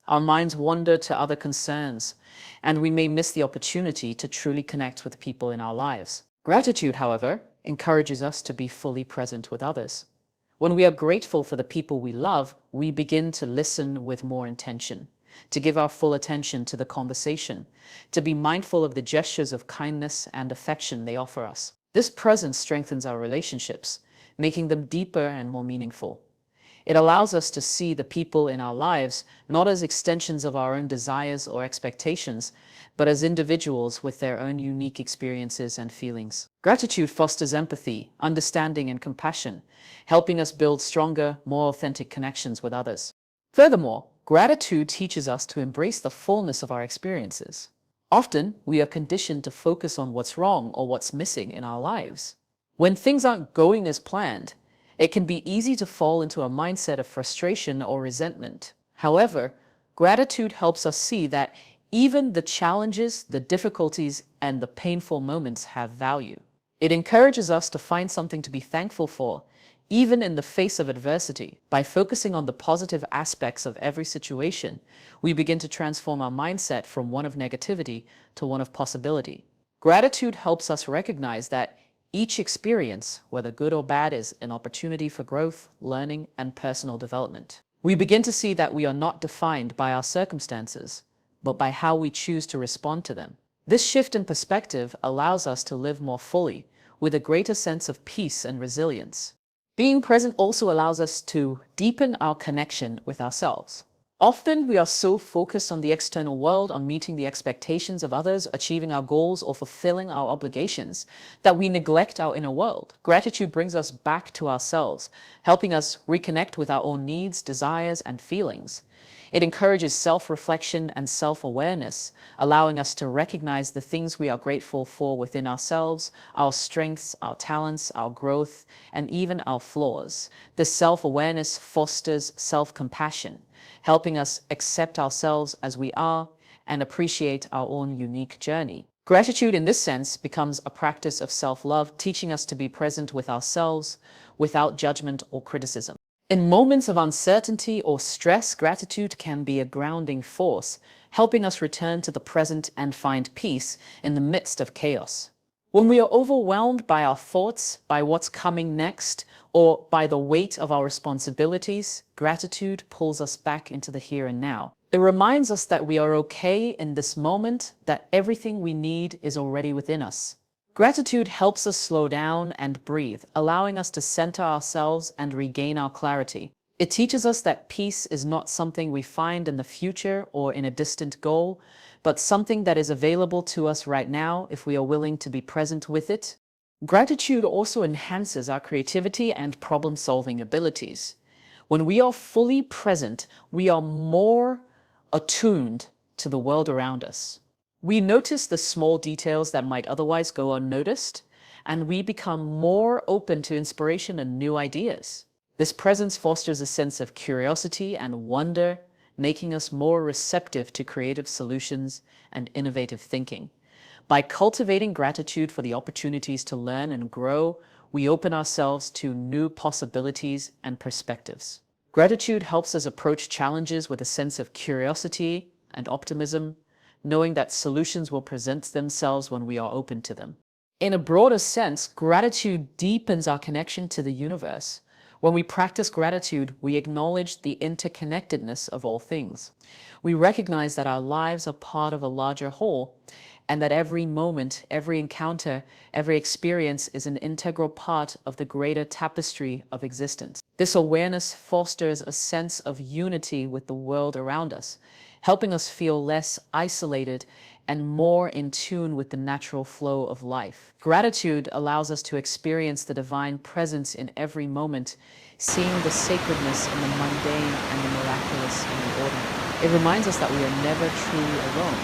Our minds wander to other concerns, and we may miss the opportunity to truly connect with the people in our lives. Gratitude, however, encourages us to be fully present with others. When we are grateful for the people we love, we begin to listen with more intention, to give our full attention to the conversation, to be mindful of the gestures of kindness and affection they offer us. This presence strengthens our relationships. making them deeper and more meaningful. It allows us to see the people in our lives not as extensions of our own desires or expectations, but as individuals with their own unique experiences and feelings. Gratitude fosters empathy, understanding, and compassion, helping us build stronger, more authentic connections with others. Furthermore, gratitude teaches us to embrace the fullness of our experiences. Often, we are conditioned to focus on what's wrong or what's missing in our lives. When things aren't going as planned, it can be easy to fall into a mindset of frustration or resentment. However, gratitude helps us see that even the challenges, the difficulties, and the painful moments have value. It encourages us to find something to be thankful for, even in the face of adversity. By focusing on the positive aspects of every situation, we begin to transform our mindset from one of negativity to one of possibility. Gratitude helps us recognize that each experience, whether good or bad, is an opportunity for growth, learning, and personal development. We begin to see that we are not defined by our circumstances, but by how we choose to respond to them. This shift in perspective allows us to live more fully, with a greater sense of peace and resilience. Being present also allows us to deepen our connection with ourselves. Often we are so focused on the external world, on meeting the expectations of others, achieving our goals, or fulfilling our obligations, that we neglect our inner world. Gratitude brings us back to ourselves, helping us reconnect with our own needs, desires, and feelings. It encourages self-reflection and self-awareness, allowing us to recognize the things we are grateful for within ourselves, our strengths, our talents, our growth, and even our flaws. This self-awareness fosters self-compassion, helping us accept ourselves as we are and appreciate our own unique journey. Gratitude in this sense becomes a practice of self-love, teaching us to be present with ourselves without judgment or criticism. In moments of uncertainty or stress, gratitude can be a grounding force, helping us return to the present and find peace in the midst of chaos. When we are overwhelmed by our thoughts, by what's coming next, or by the weight of our responsibilities, gratitude pulls us back into the here and now. It reminds us that we are okay in this moment, that everything we need is already within us. Gratitude helps us slow down and breathe, allowing us to center ourselves and regain our clarity. It teaches us that peace is not something we find in the future or in a distant goal, but something that is available to us right now if we are willing to be present with it. Gratitude also enhances our creativity and problem-solving abilities. When we are fully present, we are more attuned to the world around us. We notice the small details that might otherwise go unnoticed, and we become more open to inspiration and new ideas. This presence fosters a sense of curiosity and wonder, making us more receptive to creative solutions and innovative thinking. By cultivating gratitude for the opportunities to learn and grow, we open ourselves to new possibilities and perspectives. Gratitude helps us approach challenges with a sense of curiosity and optimism, knowing that solutions will present themselves when we are open to them. In a broader sense, gratitude deepens our connection to the universe. When we practice gratitude, we acknowledge the interconnectedness of all things. We recognize that our lives are part of a larger whole, and that every moment, every encounter, every experience is an integral part of the greater tapestry of existence. This awareness fosters a sense of unity with the world around us, helping us feel less isolated and more in tune with the natural flow of life. Gratitude allows us to experience the divine presence in every moment, seeing the sacredness in the mundane and the miraculous in the ordinary. It reminds us that we are never truly alone,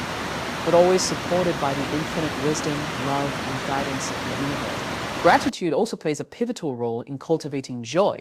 but always supported by the infinite wisdom, love, and guidance of the universe. Gratitude also plays a pivotal role in cultivating joy.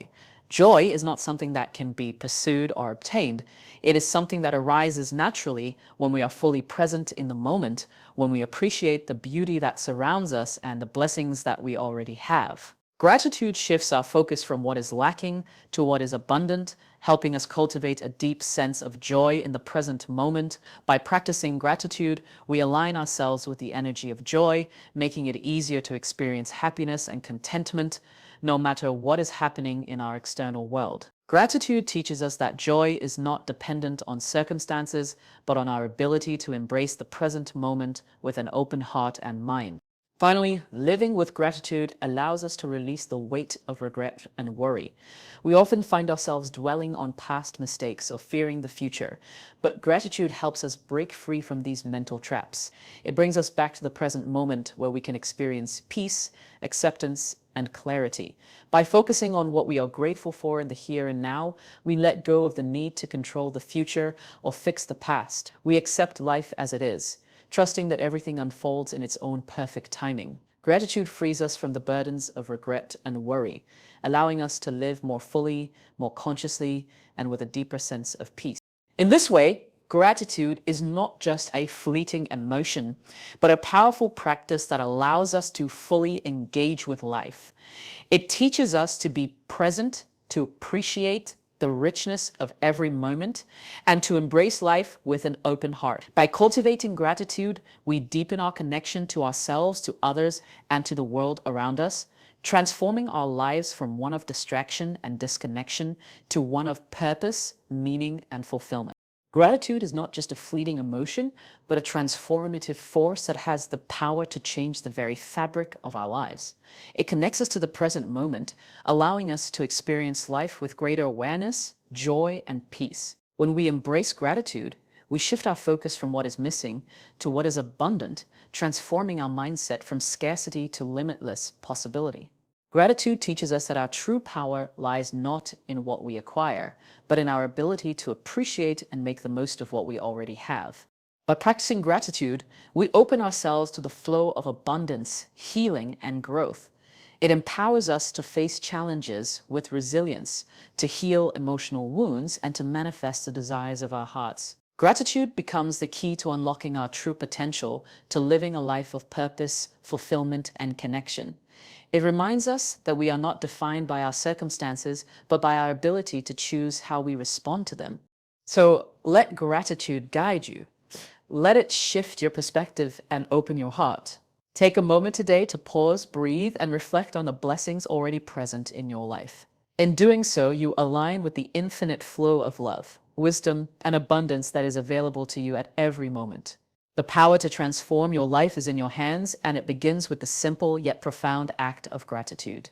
Joy is not something that can be pursued or obtained. It is something that arises naturally when we are fully present in the moment, when we appreciate the beauty that surrounds us and the blessings that we already have. Gratitude shifts our focus from what is lacking to what is abundant, helping us cultivate a deep sense of joy in the present moment. By practicing gratitude, we align ourselves with the energy of joy, making it easier to experience happiness and contentment, no matter what is happening in our external world. Gratitude teaches us that joy is not dependent on circumstances, but on our ability to embrace the present moment with an open heart and mind. Finally, living with gratitude allows us to release the weight of regret and worry. We often find ourselves dwelling on past mistakes or fearing the future, but gratitude helps us break free from these mental traps. It brings us back to the present moment where we can experience peace, acceptance, and clarity. By focusing on what we are grateful for in the here and now, we let go of the need to control the future or fix the past. We accept life as it is, trusting that everything unfolds in its own perfect timing. Gratitude frees us from the burdens of regret and worry, allowing us to live more fully, more consciously, and with a deeper sense of peace. In this way, gratitude is not just a fleeting emotion, but a powerful practice that allows us to fully engage with life. It teaches us to be present, to appreciate the richness of every moment, and to embrace life with an open heart. By cultivating gratitude, we deepen our connection to ourselves, to others, and to the world around us, transforming our lives from one of distraction and disconnection to one of purpose, meaning, and fulfillment. Gratitude is not just a fleeting emotion, but a transformative force that has the power to change the very fabric of our lives. It connects us to the present moment, allowing us to experience life with greater awareness, joy, and peace. When we embrace gratitude, we shift our focus from what is missing to what is abundant, transforming our mindset from scarcity to limitless possibility. Gratitude teaches us that our true power lies not in what we acquire, but in our ability to appreciate and make the most of what we already have. By practicing gratitude, we open ourselves to the flow of abundance, healing, and growth. It empowers us to face challenges with resilience, to heal emotional wounds, and to manifest the desires of our hearts. Gratitude becomes the key to unlocking our true potential, to living a life of purpose, fulfillment, and connection. It reminds us that we are not defined by our circumstances, but by our ability to choose how we respond to them. So let gratitude guide you. Let it shift your perspective and open your heart. Take a moment today to pause, breathe, and reflect on the blessings already present in your life. In doing so, you align with the infinite flow of love, wisdom, and abundance that is available to you at every moment. The power to transform your life is in your hands, and it begins with the simple yet profound act of gratitude.